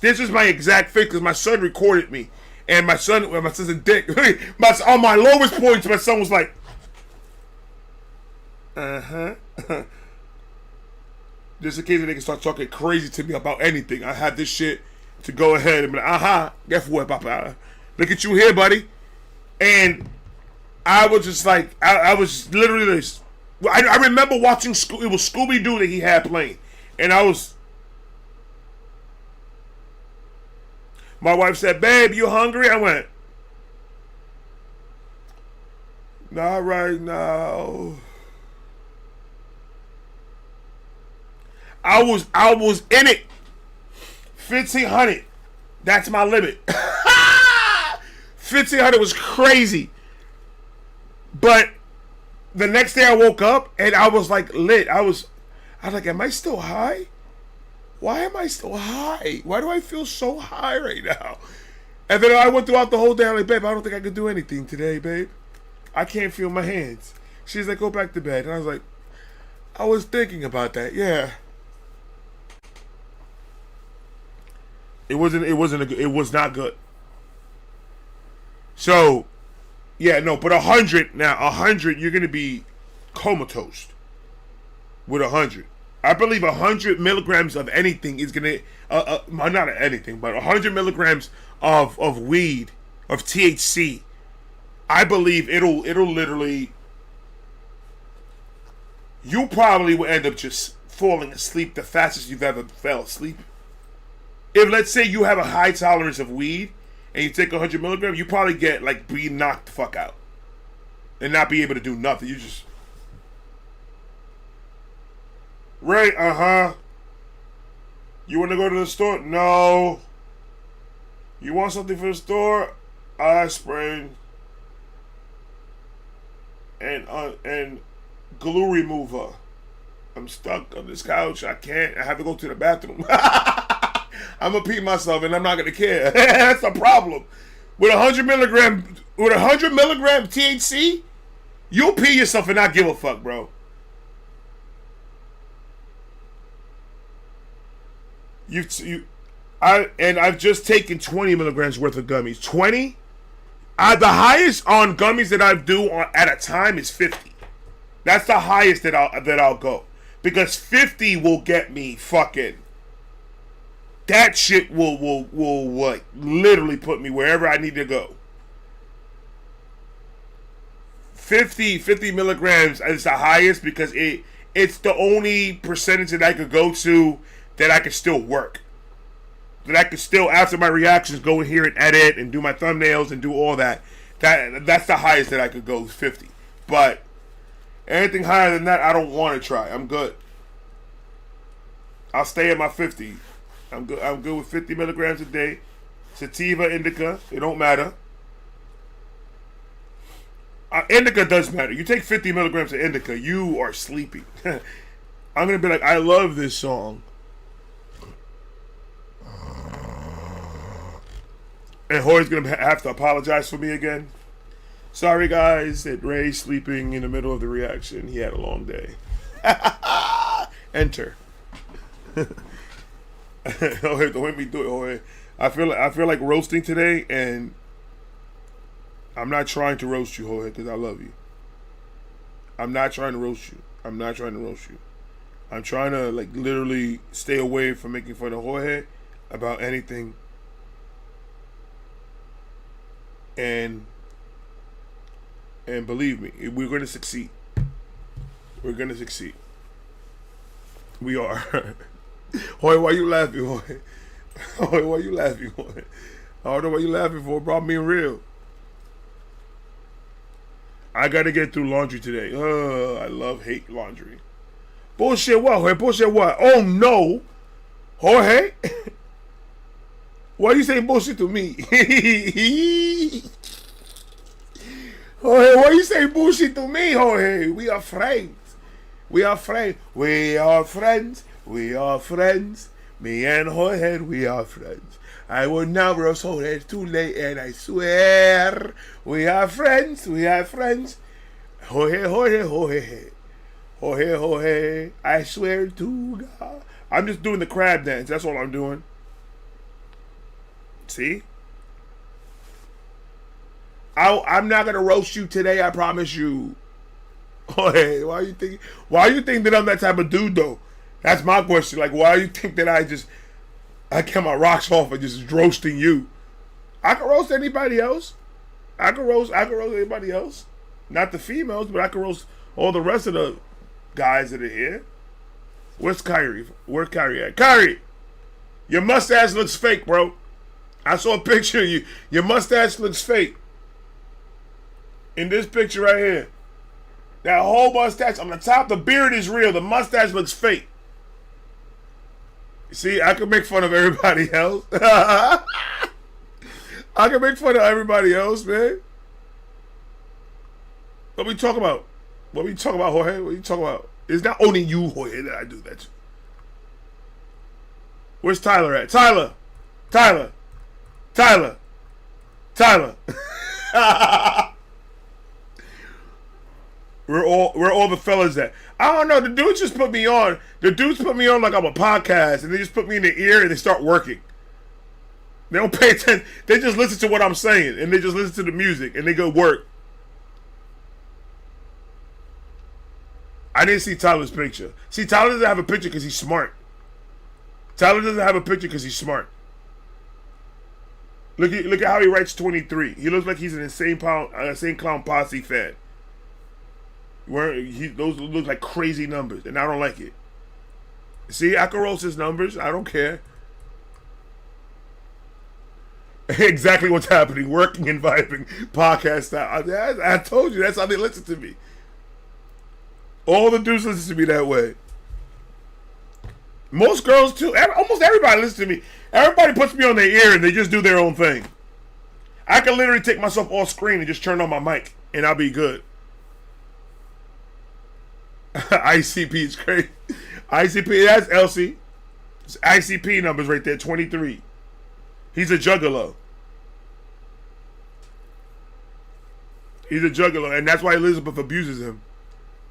this is my exact face because my son recorded me. And my son's a dick. On my lowest points, my son was like, just in case they can start talking crazy to me about anything, I had this shit to go ahead and be like, guess what, Papa? Look at you here, buddy. And I was just like, I was literally this. I remember watching, it was Scooby-Doo that he had playing. And my wife said, babe, you hungry? I went, not right now. I was in it. 1,500. That's my limit. 1,500 was crazy. But the next day I woke up and I was like lit. I was like, am I still high? Why am I still high? Why do I feel so high right now? And then I went throughout the whole day. I'm like, babe, I don't think I could do anything today, babe. I can't feel my hands. She's like, go back to bed. And I was like, I was thinking about that. Yeah. It was not good. So, yeah, no, but 100, you're going to be comatose with 100. I believe 100 milligrams of anything is going to, not anything, but 100 milligrams of weed, of THC, I believe it'll literally, you probably will end up just falling asleep the fastest you've ever fell asleep. If, let's say, you have a high tolerance of weed and you take 100 milligrams, you probably get, like, be knocked the fuck out and not be able to do nothing. You just, right, you want to go to the store? No. You want something for the store? Aspirin and glue remover. I'm stuck on this couch. I have to go to the bathroom. I'm gonna pee myself and I'm not gonna care. That's a problem. With 100 milligram THC, you'll pee yourself and not give a fuck, bro. I've just taken 20 milligrams worth of gummies. 20. The highest on gummies that I do at a time is 50. That's the highest that I'll go, because 50 will get me fucking. That shit will what literally put me wherever I need to go. 50 milligrams is the highest because it's the only percentage that I could go to that I could still work. That I could still, after my reactions, go in here and edit and do my thumbnails and do all that. That's the highest that I could go, 50. But Anything higher than that, I don't want to try. I'm good. I'll stay at my 50. I'm good. I'm good with 50 milligrams a day. Sativa, indica, it don't matter. Indica does matter. You take 50 milligrams of indica, you are sleepy. I'm gonna be like, I love this song, and Jorge's gonna have to apologize for me again. Sorry, guys, that Ray's sleeping in the middle of the reaction. He had a long day. Enter. Don't make me do it, Jorge. I feel like roasting today, and I'm not trying to roast you, Jorge, because I love you. I'm not trying to roast you. I'm trying to like literally stay away from making fun of Jorge about anything. And believe me, we're going to succeed. We're going to succeed. We are. Jorge, why you laughing, Jorge? Jorge, why you laughing, Jorge? I don't know what you laughing for, bro. I'm being real. I got to get through laundry today. I hate laundry. Bullshit what, Jorge? Bullshit what? Oh, no. Jorge? Why you saying bullshit to me? Jorge, why you saying bullshit to me, Jorge? We are friends. We are friends. We are friends. We are friends. Me and Jorge, we are friends. I will now roast Jorge. It's too late, and I swear we are friends. We are friends. Jorge, Jorge, Jorge. Jorge, Jorge. I swear to God. I'm just doing the crab dance. That's all I'm doing. See? I'm not gonna roast you today. I promise you. Jorge, why you think that I'm that type of dude though? That's my question. Like, why do you think that I get my rocks off and just roasting you? I can roast anybody else. I can roast anybody else. Not the females, but I can roast all the rest of the guys that are here. Where's Kyrie? Where's Kyrie at? Kyrie! Your mustache looks fake, bro. I saw a picture of you. Your mustache looks fake. In this picture right here. That whole mustache on the top, the beard is real. The mustache looks fake. See, I can make fun of everybody else. I can make fun of everybody else, man. What we talking about? Jorge? What you talking about? It's not only you, Jorge, that I do that to. Where's Tyler at? Tyler! Where all the fellas at? I don't know. The dudes just put me on. The dudes put me on like I'm a podcast, and they just put me in the ear and they start working. They don't pay attention. They just listen to what I'm saying, and they just listen to the music, and they go work. I didn't see Tyler's picture. See, Tyler doesn't have a picture because he's smart. Look at how he writes 23. He looks like he's an insane clown posse fan. Those look like crazy numbers, and I don't like it. See, I can roast his numbers. I don't care. Exactly what's happening. Working and vibing. Podcast style. I told you, that's how they listen to me. All the dudes listen to me that way. Most girls too. Almost everybody listens to me. Everybody puts me on their ear and they just do their own thing. I can literally take myself off screen and just turn on my mic and I'll be good. ICP is crazy. ICP, that's Elsie. It's ICP numbers right there, 23. He's a juggalo. And that's why Elizabeth abuses him.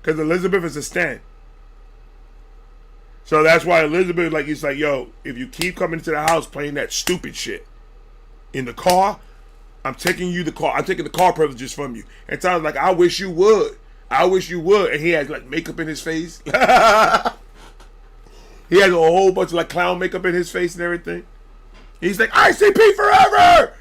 Because Elizabeth is a stan. So that's why Elizabeth, it's like, yo, if you keep coming to the house playing that stupid shit in the car, I'm taking the car privileges from you. And Tyler's like, I wish you would. And he has makeup in his face. He has a whole bunch of clown makeup in his face and everything. He's like, ICP forever!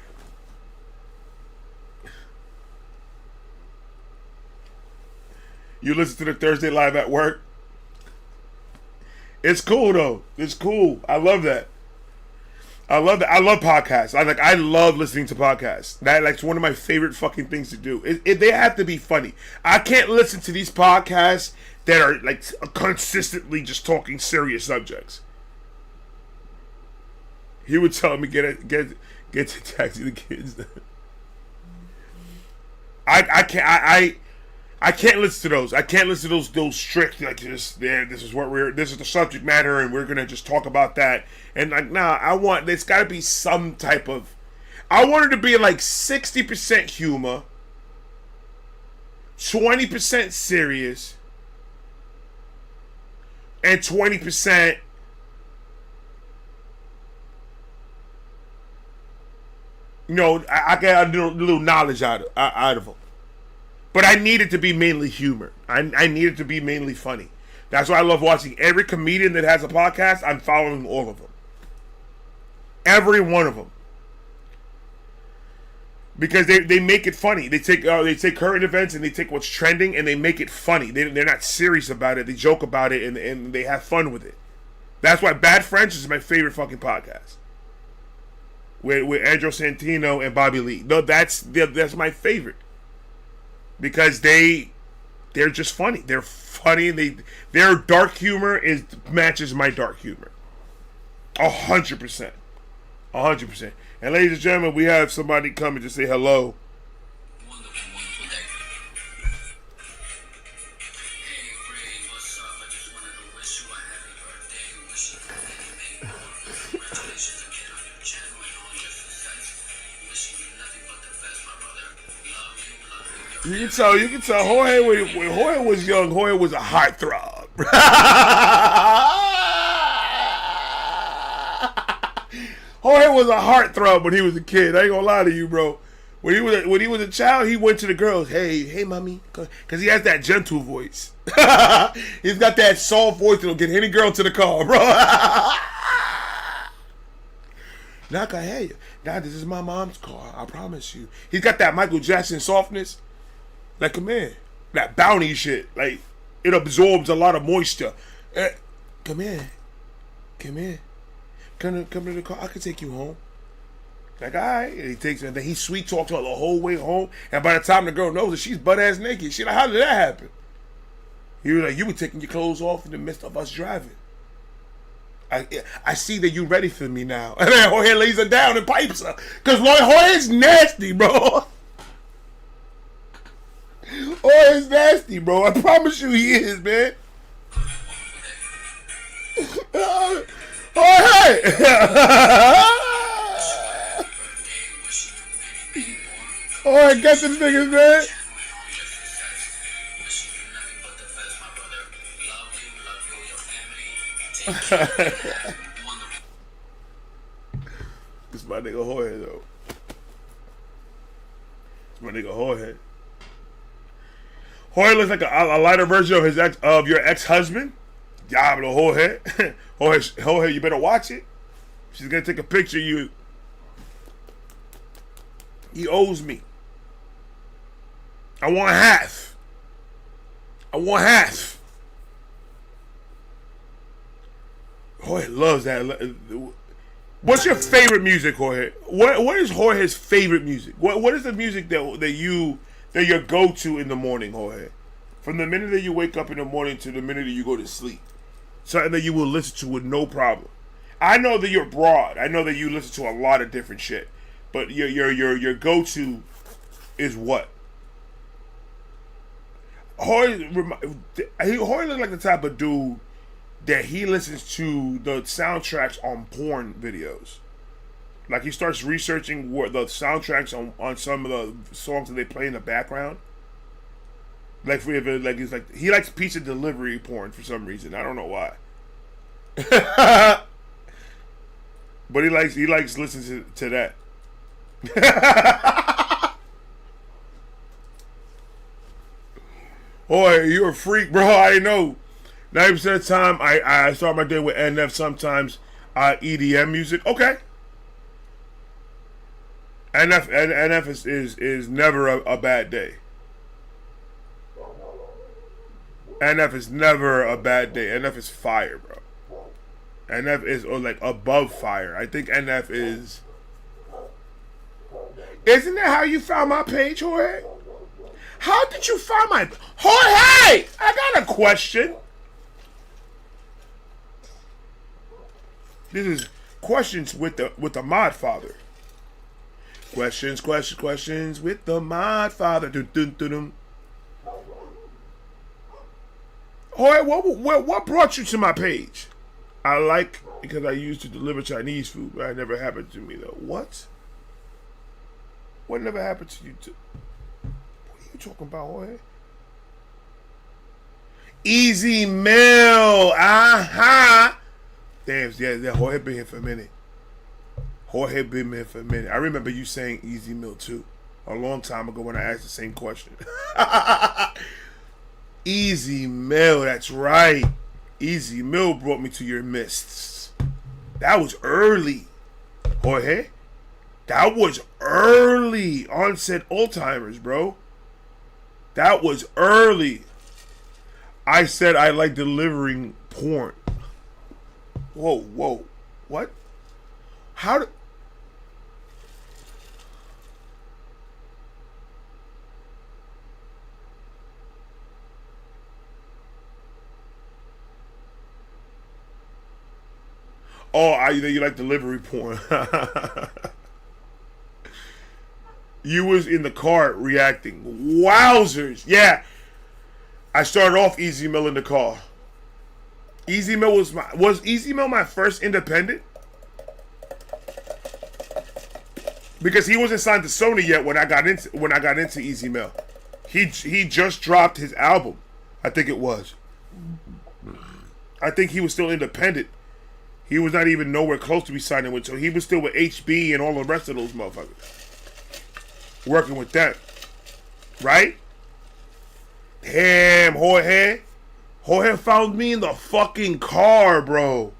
You listen to the Thursday Live at work. It's cool though. It's cool. I love that. I love that. I love podcasts. I love listening to podcasts. That's one of my favorite fucking things to do. They have to be funny. I can't listen to these podcasts that are like consistently just talking serious subjects. He would tell me get to taxi the kids. I can't listen to those. I can't listen to those strict like this is the subject matter and we're gonna just talk about that. And like there's gotta be some type of I want it to be like 60% humor, 20% serious, and 20% I get a little knowledge out of them. But I need it to be mainly humor. I need it to be mainly funny. That's why I love watching every comedian that has a podcast. I'm following all of them. Every one of them. Because they make it funny. They take current events and they take what's trending and they make it funny. They're not serious about it. They joke about it and they have fun with it. That's why Bad French is my favorite fucking podcast. With Andrew Santino and Bobby Lee. No, that's my favorite. Because they're just funny. They're funny. Their dark humor matches my dark humor. 100%. 100%. And ladies and gentlemen, we have somebody coming to say hello. Wonderful, wonderful day. Hey, Ray, what's up? I just wanted to wish you a happy birthday. Wish you many more. Congratulations again on your channel and all your success. Wishing you nothing but the best, my brother. Love you. You can tell Jorge when Jorge was young, Jorge was a heartthrob. Jorge was a heartthrob when he was a kid. I ain't gonna lie to you, bro. When he was a child, he went to the girls. Hey, mommy, because he has that gentle voice. He's got that soft voice that'll get any girl to the car, bro. Now I can hear you. Now this is my mom's car. I promise you. He's got that Michael Jackson softness. Like, come here. That bounty shit. Like, it absorbs a lot of moisture. Come here. Come here. Come to the car. I can take you home. Like, all right. And he takes her. And then he sweet talks her the whole way home. And by the time the girl knows it, she's butt ass naked. She's like, how did that happen? He was like, you were taking your clothes off in the midst of us driving. I see that you ready for me now. And then Jorge lays her down and pipes her. Because Jorge's nasty, bro. Jorge's nasty, bro. I promise you he is, man. Jorge! Jorge, get them niggas, man. This my nigga Jorge though. This my nigga Jorge. Jorge looks like a lighter version of your ex-husband. Diablo Jorge. Jorge, you better watch it. She's gonna take a picture of you. He owes me. I want half. I want half. Jorge loves that. What's your favorite music, Jorge? What is Jorge's favorite music? What is the music that your go-to in the morning, Jorge? From the minute that you wake up in the morning to the minute that you go to sleep. Something that you will listen to with no problem. I know that you're broad. I know that you listen to a lot of different shit. But your go-to is what? Jorge looks like the type of dude that he listens to the soundtracks on porn videos. Like he starts researching what the soundtracks on some of the songs that they play in the background. Like he likes pizza delivery porn for some reason. I don't know why. But he likes listening to that. Boy, you're a freak, bro. I know. 90% of the time, I start my day with NF, sometimes EDM music. Okay. NF is never a bad day. NF is never a bad day. NF is fire, bro. NF is or like above fire. I think NF is. Isn't that how you found my page, Jorge? How did you find my Jorge? I got a question. This is questions with the mod father. Questions with the mod father. Jorge, what brought you to my page? I like because I used to deliver Chinese food, but it never happened to me though. What? What never happened to you? What are you talking about, Jorge? Easy Mail. Aha. Damn, yeah, Jorge been here for a minute. Jorge been here for a minute. I remember you saying Easy Mail too, a long time ago when I asked the same question. Easy Mail, that's right. Easy Mail brought me to your mists. That was early, Jorge. That was early onset Alzheimer's, bro. That was early. I said I like delivering porn. Whoa. What? How did... Oh, you like delivery porn. You was in the car reacting. Wowzers. Yeah. I started off Easy Mail in the car. Easy Mail was Easy Mail my first independent? Because he wasn't signed to Sony yet when I got into Easy Mail. He just dropped his album. I think it was. I think he was still independent. He was not even nowhere close to be signing with, so he was still with HB and all the rest of those motherfuckers. Working with that. Right? Damn, Jorge. Jorge found me in the fucking car, bro.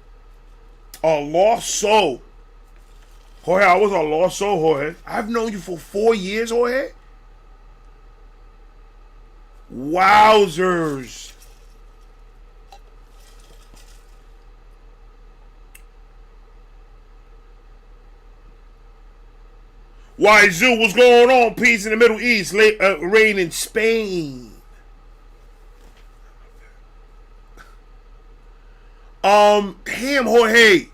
A lost soul. Jorge, I was a lost soul, Jorge. I've known you for 4 years, Jorge. Wowzers. Why, Zoo, what's going on? Peace in the Middle East. Rain in Spain. Damn, Jorge.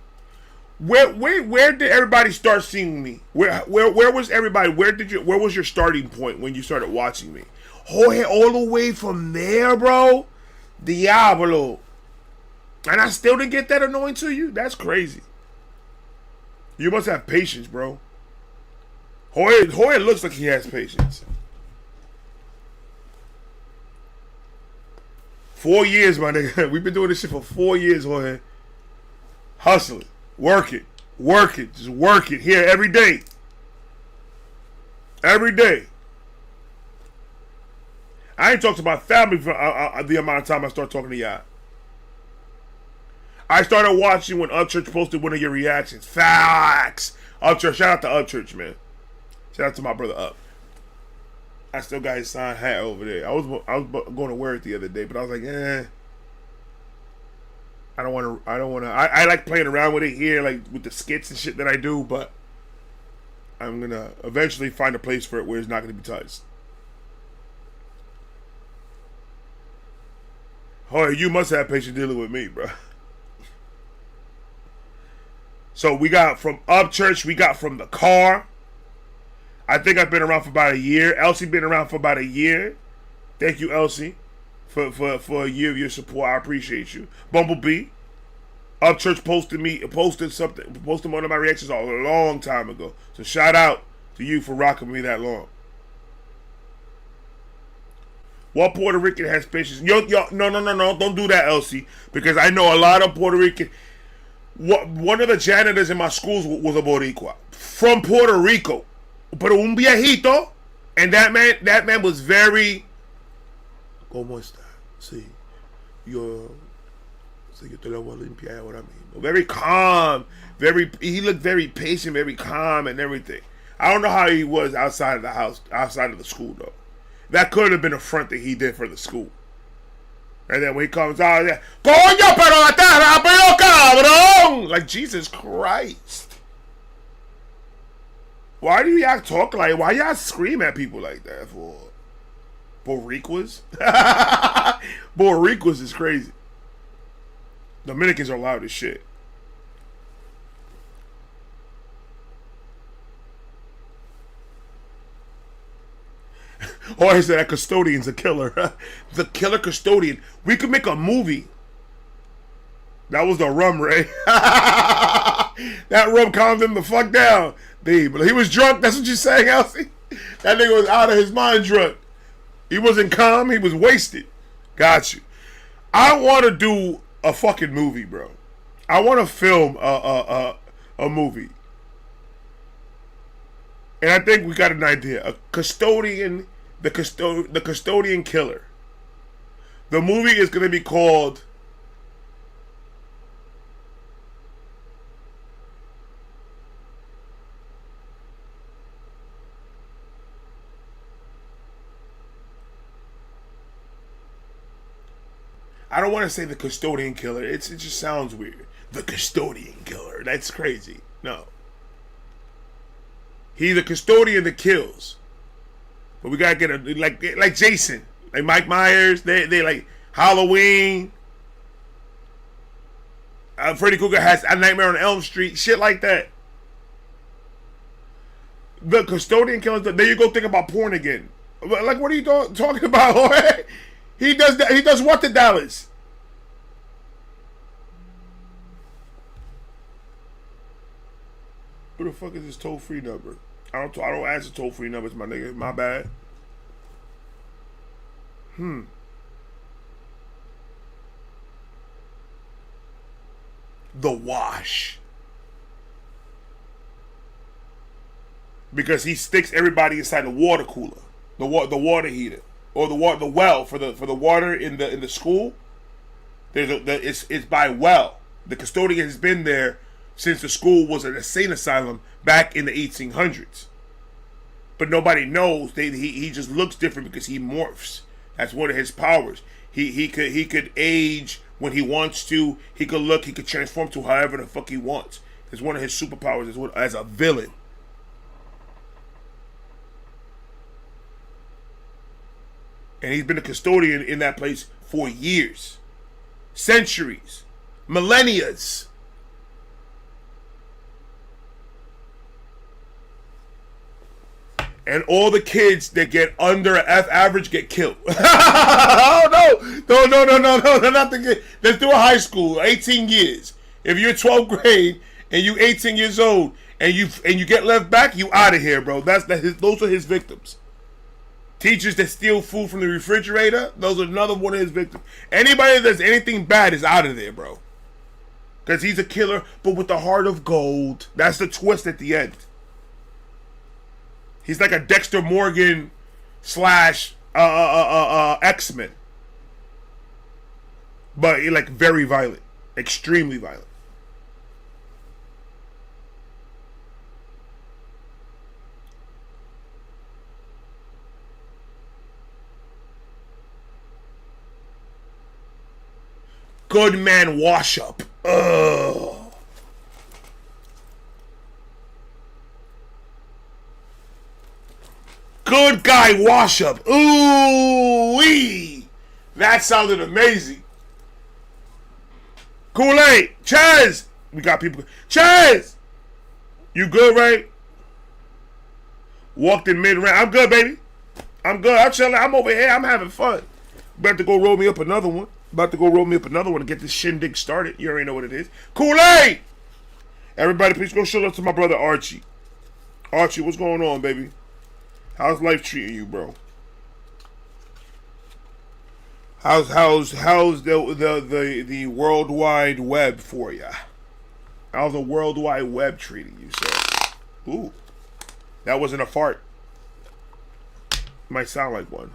Where did everybody start seeing me? Where was everybody? Where was your starting point when you started watching me? Jorge, all the way from there, bro? Diablo. And I still didn't get that annoying to you? That's crazy. You must have patience, bro. Jorge looks like he has patience. 4 years, my nigga. We've been doing this shit for 4 years, Jorge. Hustling. Work it. Just work it here every day. Every day. I ain't talked to my family for the amount of time I start talking to y'all. I started watching when Upchurch posted one of your reactions. Facts. Upchurch. Shout out to Upchurch, man. Shout out to my brother Up. I still got his signed hat over there. I was going to wear it the other day, but I was like, I don't want to. I like playing around with it here, like with the skits and shit that I do, but I'm gonna eventually find a place for it where it's not gonna be touched. Oh, you must have patience dealing with me, bro. So we got from Upchurch, we got from the car. I think I've been around for about a year. Elsie been around for about a year. Thank you, Elsie, for a year of your support. I appreciate you. Bumblebee, Upchurch posted one of my reactions a long time ago. So shout out to you for rocking me that long. What Puerto Rican has patience? No, don't do that, Elsie, because I know a lot of Puerto Rican. One of the janitors in my schools was a Boricua from Puerto Rico. Pero un viejito, and that man was very. ¿Cómo está? Sí, yo te lo voy a limpiar ahora mismo. Very calm, he looked very patient, very calm, and everything. I don't know how he was outside of the house, outside of the school though. That could have been a front that he did for the school. And then when he comes out, there, coño, pero está rápido, cabrón. Like, Jesus Christ. Why do y'all talk like, why y'all scream at people like that for? Boricuas? Boricuas is crazy. Dominicans are loud as shit. Or he said that custodian's a killer. The killer custodian. We could make a movie. That was the rum, Ray. That rum calmed him the fuck down. But he was drunk. That's what you're saying, Elsie? That nigga was out of his mind drunk. He wasn't calm. He was wasted. Got you. I want to do a fucking movie, bro. I want to film a movie. And I think we got an idea. A custodian, the custodian killer. The movie is going to be called I don't want to say the custodian killer. It just sounds weird. The custodian killer. That's crazy. No. He's a custodian that kills. But we gotta get a like Jason, like Mike Myers. They like Halloween. Freddy Krueger has A Nightmare on Elm Street. Shit like that. The custodian killer. There you go. Think about porn again. Like, what are you talking about? He does that. He does what to Dallas? Who the fuck is this toll-free number? I don't answer toll-free numbers, my nigga. My bad. The Wash. Because he sticks everybody inside the water cooler, the water heater, or the well for the water in the school. It's by well. The custodian has been there since the school was an insane asylum back in the 1800s. But nobody knows. He just looks different because he morphs. That's one of his powers. He could age when he wants to. He could transform to however the fuck he wants. It's one of his superpowers as a villain. And he's been a custodian in that place for years, centuries, millennias. And all the kids that get under an F average get killed. Oh, no, not the kid. Let's do a high school, 18 years. If you're 12th grade and you 18 years old and you get left back, you out of here, bro. Those are his victims. Teachers that steal food from the refrigerator, those are another one of his victims. Anybody that does anything bad is out of there, bro. Because he's a killer, but with the heart of gold. That's the twist at the end. He's like a Dexter Morgan / X-Men. But like very violent. Extremely violent. Good man wash up. Ugh. Good guy wash up. Ooh wee. That sounded amazing. Kool-Aid. Chaz. We got people. Chaz. You good, right? Walked in mid-round. I'm good, baby. I'm good. I'm chilling. I'm over here. I'm having fun. About to go roll me up another one. And get this shindig started. You already know what it is. Kool-Aid! Everybody, please go show up to my brother Archie. Archie, what's going on, baby? How's life treating you, bro? How's the World Wide Web for ya? How's the World Wide Web treating you, sir? Ooh, that wasn't a fart. Might sound like one.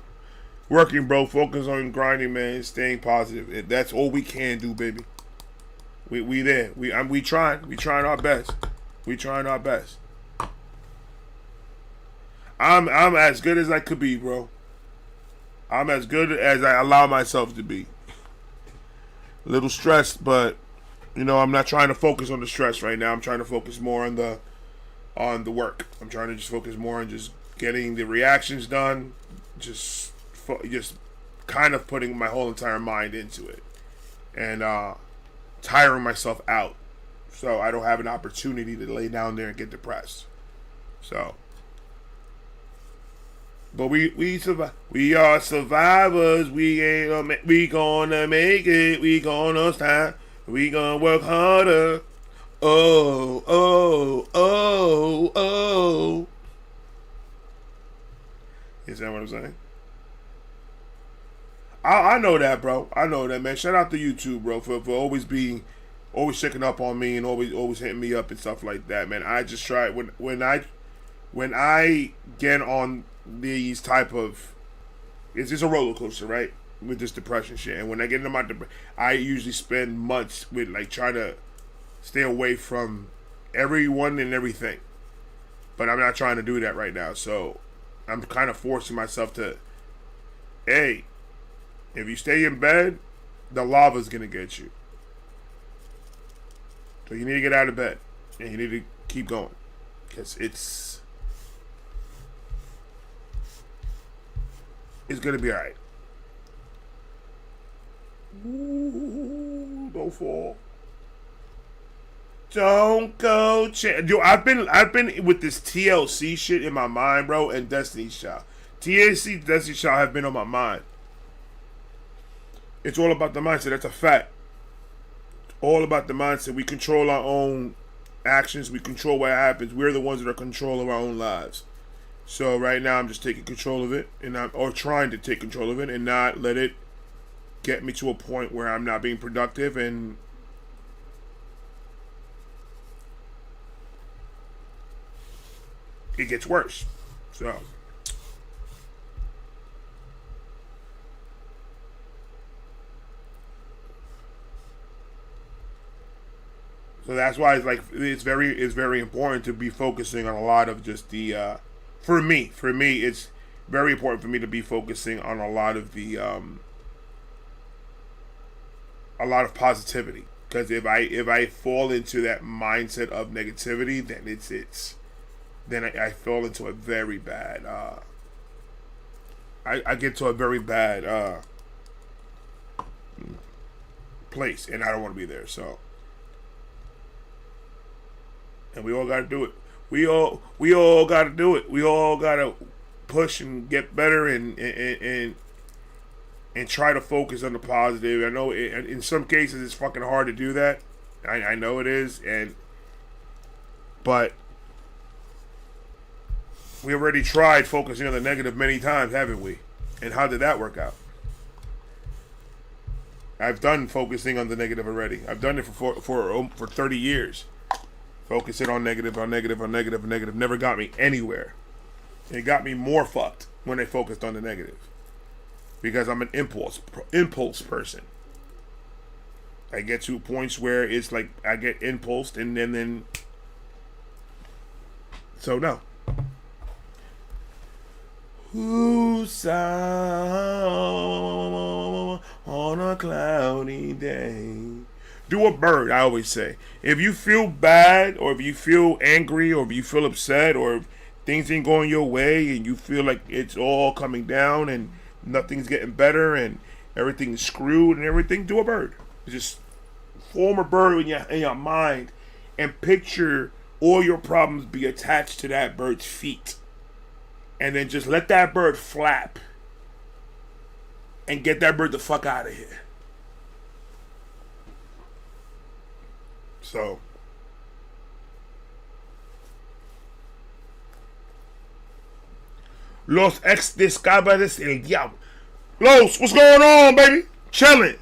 Working, bro. Focus on grinding, man. Staying positive. That's all we can do, baby. We there. We trying. We trying our best. I'm as good as I could be, bro. I'm as good as I allow myself to be. A little stressed, but You know, I'm not trying to focus on the stress right now. I'm trying to focus more on the work. I'm trying to just focus more on just getting the reactions done. Just kind of putting my whole entire mind into it, and tiring myself out, so I don't have an opportunity to lay down there and get depressed. So, but we survive. We are survivors. We gonna make it. We gonna stand. We gonna work harder. Oh, oh, oh, oh. Is that what I'm saying? I know that, bro. I know that, man. Shout out to you too, bro, for always checking up on me and always hitting me up and stuff like that, man. I just try when I get on these type of, it's just a roller coaster, right? With this depression shit, and when I get into my I usually spend months with like trying to stay away from everyone and everything, but I'm not trying to do that right now. So I'm kind of forcing myself to, hey, if you stay in bed, the lava's gonna get you. So you need to get out of bed and you need to keep going, because it's gonna be alright. Ooh, don't fall. Don't go. Yo, I've been with this TLC shit in my mind, bro, and Destiny's Child. TLC, Destiny's Child have been on my mind. It's all about the mindset. That's a fact. All about the mindset. We control our own actions. We control what happens. We're the ones that are controlling our own lives. So right now, I'm just taking control of it, or trying to take control of it, and not let it get me to a point where I'm not being productive, and it gets worse. So that's why it's very important to be focusing on a lot of just the for me it's very important for me to be focusing on a lot of the a lot of positivity, because if I fall into that mindset of negativity, then I fall into a very bad I get to a very bad place, and I don't want to be there. So, and we all got to do it. We all got to do it. We all got to push and get better, and try to focus on the positive. I know in some cases it's fucking hard to do that. I know it is, but we already tried focusing on the negative many times, haven't we? And how did that work out? I've done focusing on the negative already. I've done it for 30 years. Focusing on negative. Never got me anywhere. It got me more fucked when I focused on the negative. Because I'm an impulse person. I get to points where it's like I get impulsed, and then so no. Who's on a cloudy day? Do a bird, I always say. If you feel bad, or if you feel angry, or if you feel upset, or if things ain't going your way, and you feel like it's all coming down and nothing's getting better and everything's screwed and everything, do a bird. Just form a bird in your mind and picture all your problems be attached to that bird's feet. And then just let that bird flap and get that bird the fuck out of here. So, Los ex descabres el diablo. Los, what's going on, baby? Chilling.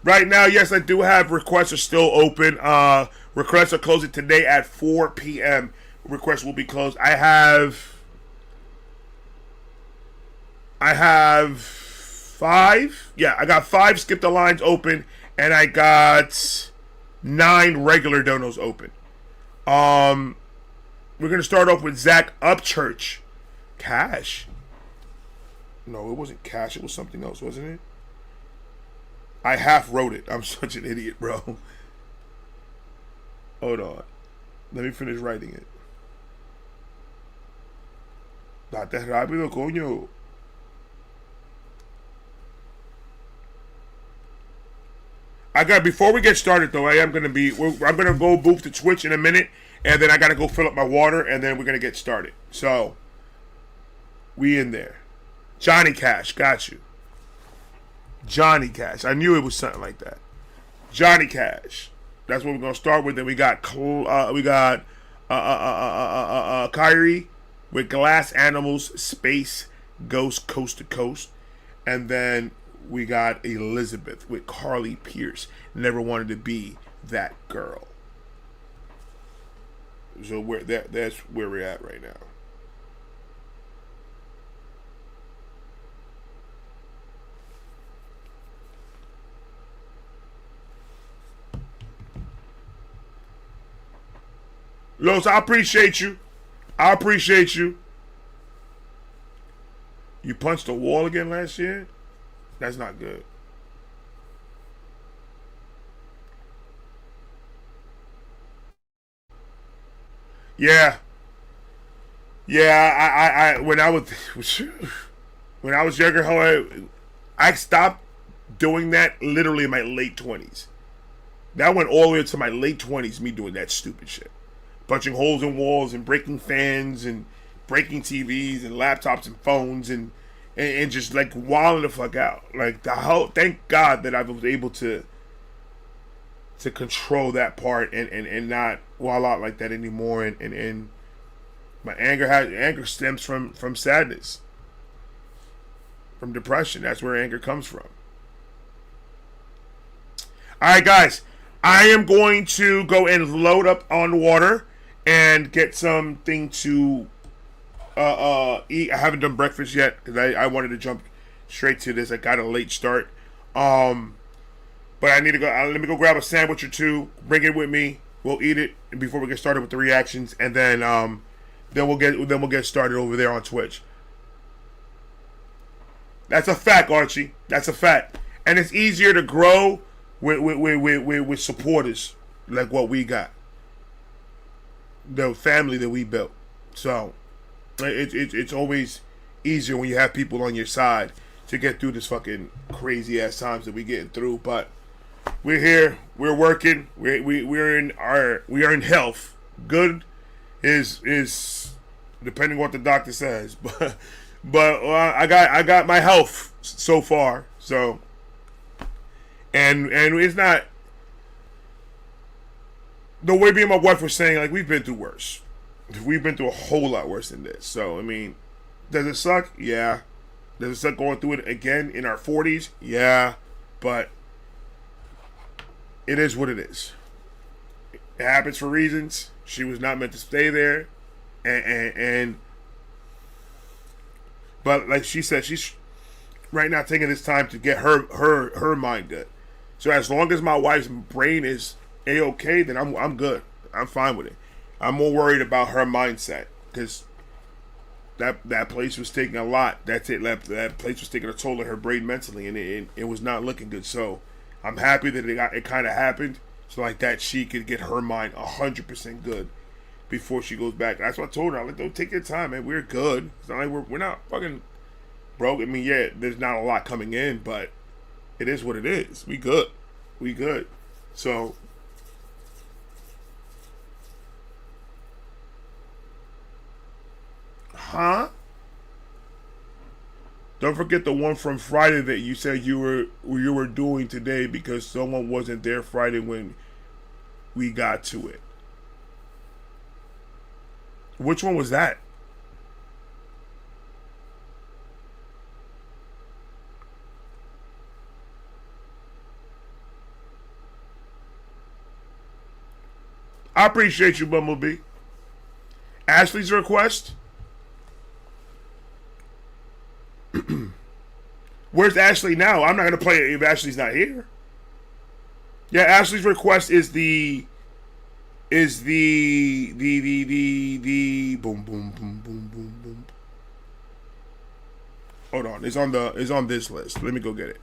Right now, yes, I do have requests are still open. Requests are closing today at 4 p.m. Requests will be closed. I have 5. Yeah, I got 5 skip the lines open, and I got 9 regular donos open. We're gonna start off with Zach Upchurch. Cash. No, it wasn't Cash. It was something else, wasn't it? I half wrote it. I'm such an idiot, bro. Hold on. Let me finish writing it. Date rápido, coño. Before we get started though, I'm gonna go move to Twitch in a minute, and then I gotta go fill up my water, and then we're gonna get started. So, we in there. Johnny Cash, got you. Johnny Cash. I knew it was something like that. Johnny Cash. That's what we're gonna start with. Then we got Kyrie with Glass Animals, Space, Ghost, Coast to Coast, and then we got Elizabeth with Carly Pierce. Never wanted to be that girl. So that's where we're at right now. Los, I appreciate you. I appreciate you. You punched a wall again last year? That's not good. Yeah. Yeah, I when I was younger, I stopped doing that literally in my late 20s. That went all the way to my late 20s, me doing that stupid shit. Punching holes in walls and breaking fans and breaking TVs and laptops and phones and just like wilding the fuck out. Like thank God that I was able to control that part and not wild out like that anymore. And my anger stems from sadness, from depression. That's where anger comes from. All right, guys, I am going to go and load up on water and get something to eat. I haven't done breakfast yet because I wanted to jump straight to this. I got a late start, but I need to go. Let me go grab a sandwich or two. Bring it with me. We'll eat it before we get started with the reactions, and then we'll get started over there on Twitch. That's a fact, Archie. That's a fact, and it's easier to grow with supporters like what we got, the family that we built. So it's always easier when you have people on your side to get through this fucking crazy ass times that we getting through. But we're here, we're working, we are in health. Good is depending on what the doctor says, but I got my health so far. So and it's not the way me and my wife were saying, like, we've been through worse. We've been through a whole lot worse than this. So, I mean, does it suck? Yeah. Does it suck going through it again in our 40s? Yeah. But it is what it is. It happens for reasons. She was not meant to stay there. But like she said, she's right now taking this time to get her mind good. So as long as my wife's brain is A-okay, then I'm good. I'm fine with it. I'm more worried about her mindset because that place was taking a lot. That's it. That place was taking a toll on her brain mentally, and it was not looking good. So I'm happy that it kind of happened, so like that she could get her mind 100% good before she goes back. That's what I told her. I'm like, don't take your time, man. We're good. It's not like we're not fucking broke. I mean, yeah, there's not a lot coming in, but it is what it is. We good. We good. So. Huh? Don't forget the one from Friday that you said you were doing today because someone wasn't there Friday when we got to it. Which one was that? I appreciate you, Bumblebee. Ashley's request? Where's Ashley now? I'm not gonna play it if Ashley's not here. Yeah, Ashley's request is the boom boom boom boom boom boom. Hold on, it's on this list. Let me go get it.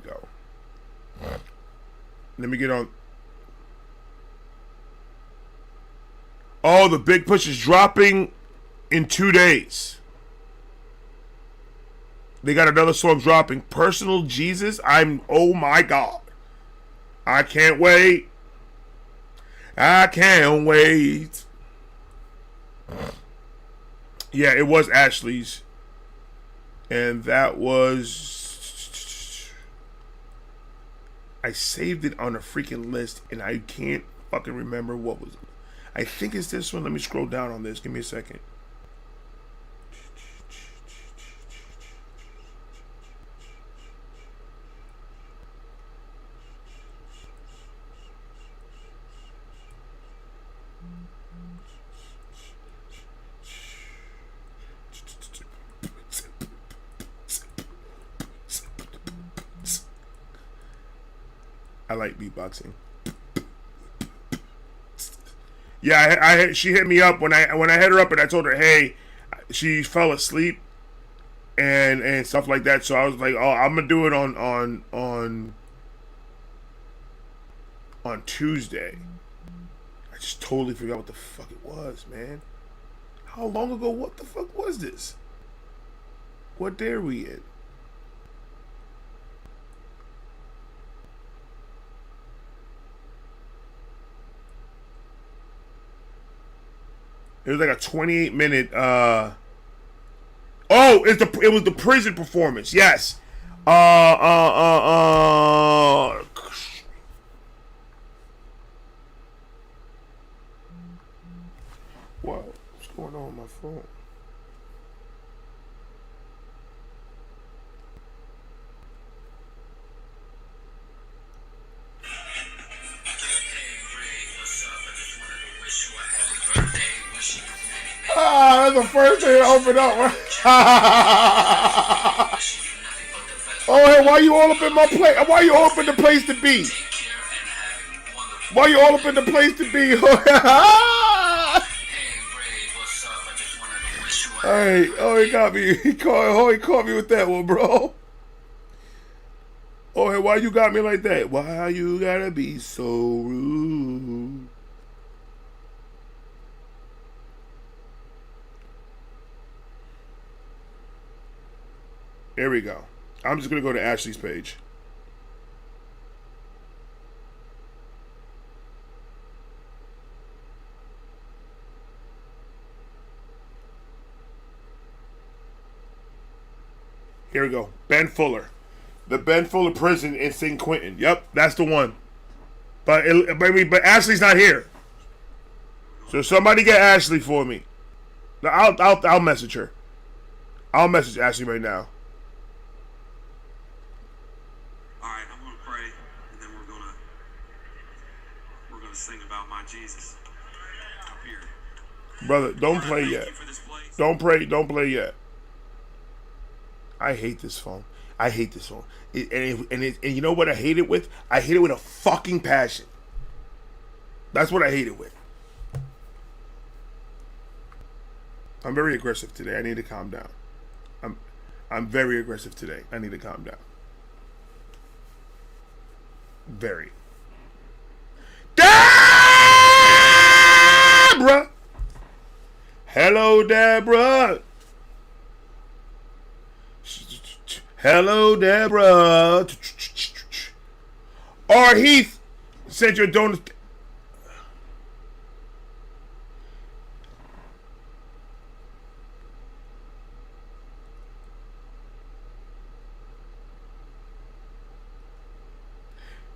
go. Let me get on. Oh, the big push is dropping in 2 days. They got another song dropping. Personal Jesus. Oh my God. I can't wait. I can't wait. Yeah, it was Ashley's. And that was... I saved it on a freaking list and I can't fucking remember what was it. I think it's this one. Let me scroll down on this. Give me a second. I like beatboxing. Yeah, she hit me up when I hit her up and I told her, hey, she fell asleep and stuff like that. So I was like, oh, I'm gonna do it on Tuesday. I just totally forgot what the fuck it was, man. How long ago? What the fuck was this? What day are we in? It was like a 28-minute. Oh, it was the prison performance. Yes. Wow, what's going on with my phone? That's the first thing to open up. Oh, hey, why you all up in my place? Why you all up in the place to be? Why you all up in the place to be? Hey, oh, he got me. He caught me with that one, bro. Oh, hey, why you got me like that? Why you gotta be so rude? There we go. I'm just going to go to Ashley's page. Here we go. Ben Fuller. The Ben Fuller prison in St. Quentin. Yep, that's the one. But Ashley's not here. So somebody get Ashley for me. I'll message her. I'll message Ashley right now. Sing about my Jesus up here. Brother, don't play yet. Don't play yet. I hate this phone. I hate this phone. And you know what I hate it with? I hate it with a fucking passion. That's what I hate it with. I'm very aggressive today. I need to calm down. I'm very aggressive today. I need to calm down. Very. Deborah! Hello, Deborah. Hello, Deborah. Or Heath sent your donut.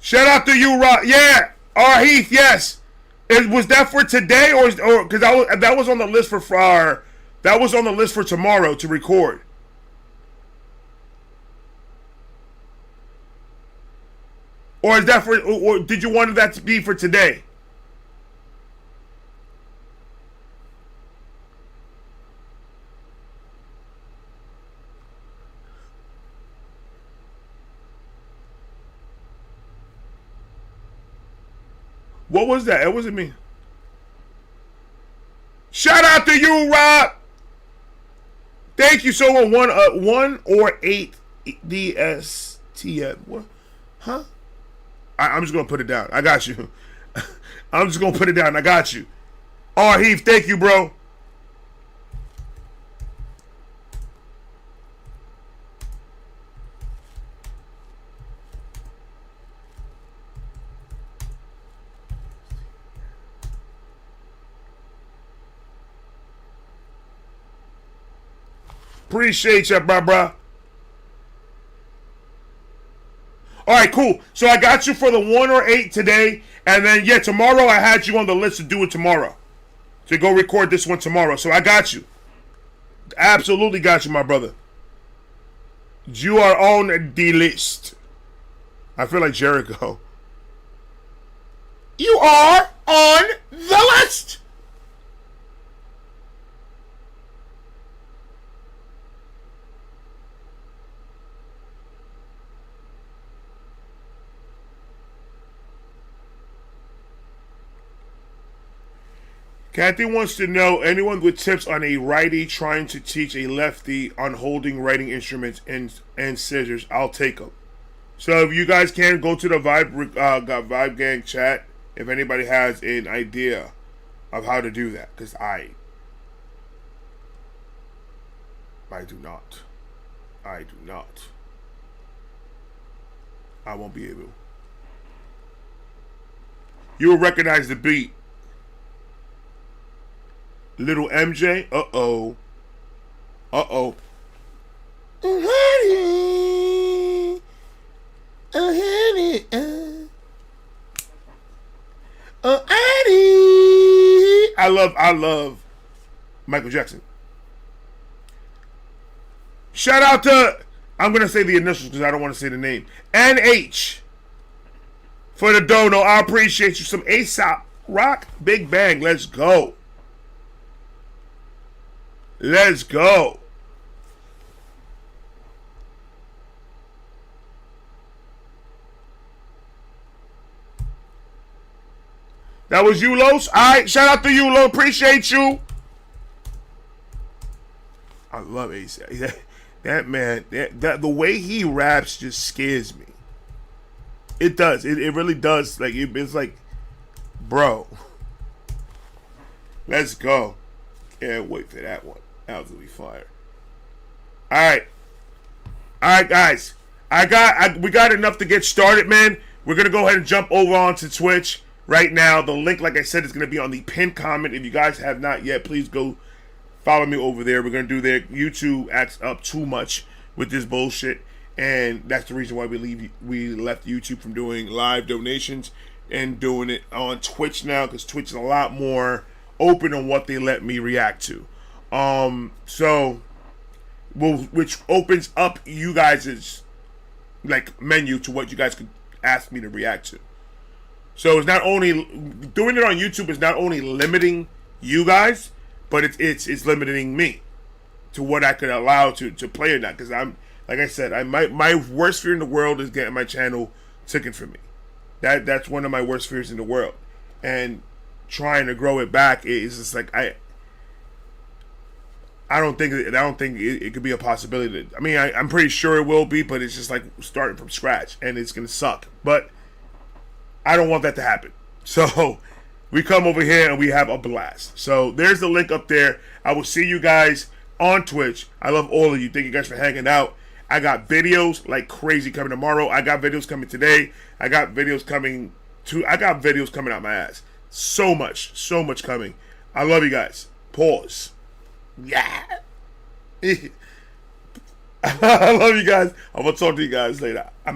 Shout out to you, Rob. Yeah. Or Heath, yes. Was that for today or because that was on the list for that was on the list for tomorrow to record. Or is that for? Or did you want that to be for today? What was that? It wasn't me. Shout out to you, Rob. Thank you so much. 1 or 8 DSTM. Huh? I'm just gonna put it down. I got you. I'm just gonna put it down. I got you. Oh, Heath, thank you, bro. Appreciate you, bruh. All right, cool. So I got you for the 1 or 8 today, and then yeah, tomorrow I had you on the list to do it tomorrow, to go record this one tomorrow. So I got you. Absolutely got you, my brother. You are on the list. I feel like Jericho. You are on the list. Kathy wants to know anyone with tips on a righty trying to teach a lefty on holding writing instruments and scissors. I'll take them. So if you guys can go to the Vibe Gang chat if anybody has an idea of how to do that, because I do not. I do not. I won't be able. You will recognize the beat. Little MJ, uh-oh. Uh-oh. Honey, honey, honey. I love Michael Jackson. Shout out to, I'm going to say the initials because I don't want to say the name. NH for the DONO. I appreciate you. Some ASAP Rock Big Bang. Let's go. Let's go. That was you, Los. All right, shout out to you, Los. Appreciate you. I love ASAP. That man, that the way he raps just scares me. It does. It really does. Like it's like, bro. Let's go. Can't wait for that one. Absolutely fire. All right, guys. We got enough to get started, man. We're gonna go ahead and jump over onto Twitch right now. The link, like I said, is gonna be on the pinned comment. If you guys have not yet, please go follow me over there. We're gonna do that. YouTube acts up too much with this bullshit, and that's the reason why we left YouTube from doing live donations and doing it on Twitch now, because Twitch is a lot more open on what they let me react to. Which opens up you guys' like menu to what you guys could ask me to react to. So it's not only doing it on YouTube is not only limiting you guys, but it's limiting me to what I could allow to play or not. Because I'm, like I said, my worst fear in the world is getting my channel taken from me. That's one of my worst fears in the world, and trying to grow it back is just like I don't think it could be a possibility. I mean, I'm pretty sure it will be, but it's just like starting from scratch, and it's gonna suck. But I don't want that to happen. So we come over here and we have a blast. So there's the link up there. I will see you guys on Twitch. I love all of you. Thank you guys for hanging out. I got videos like crazy coming tomorrow. I got videos coming today. I got videos coming out my ass. So much coming. I love you guys. Pause. Yeah. I love you guys. I'm gonna talk to you guys later.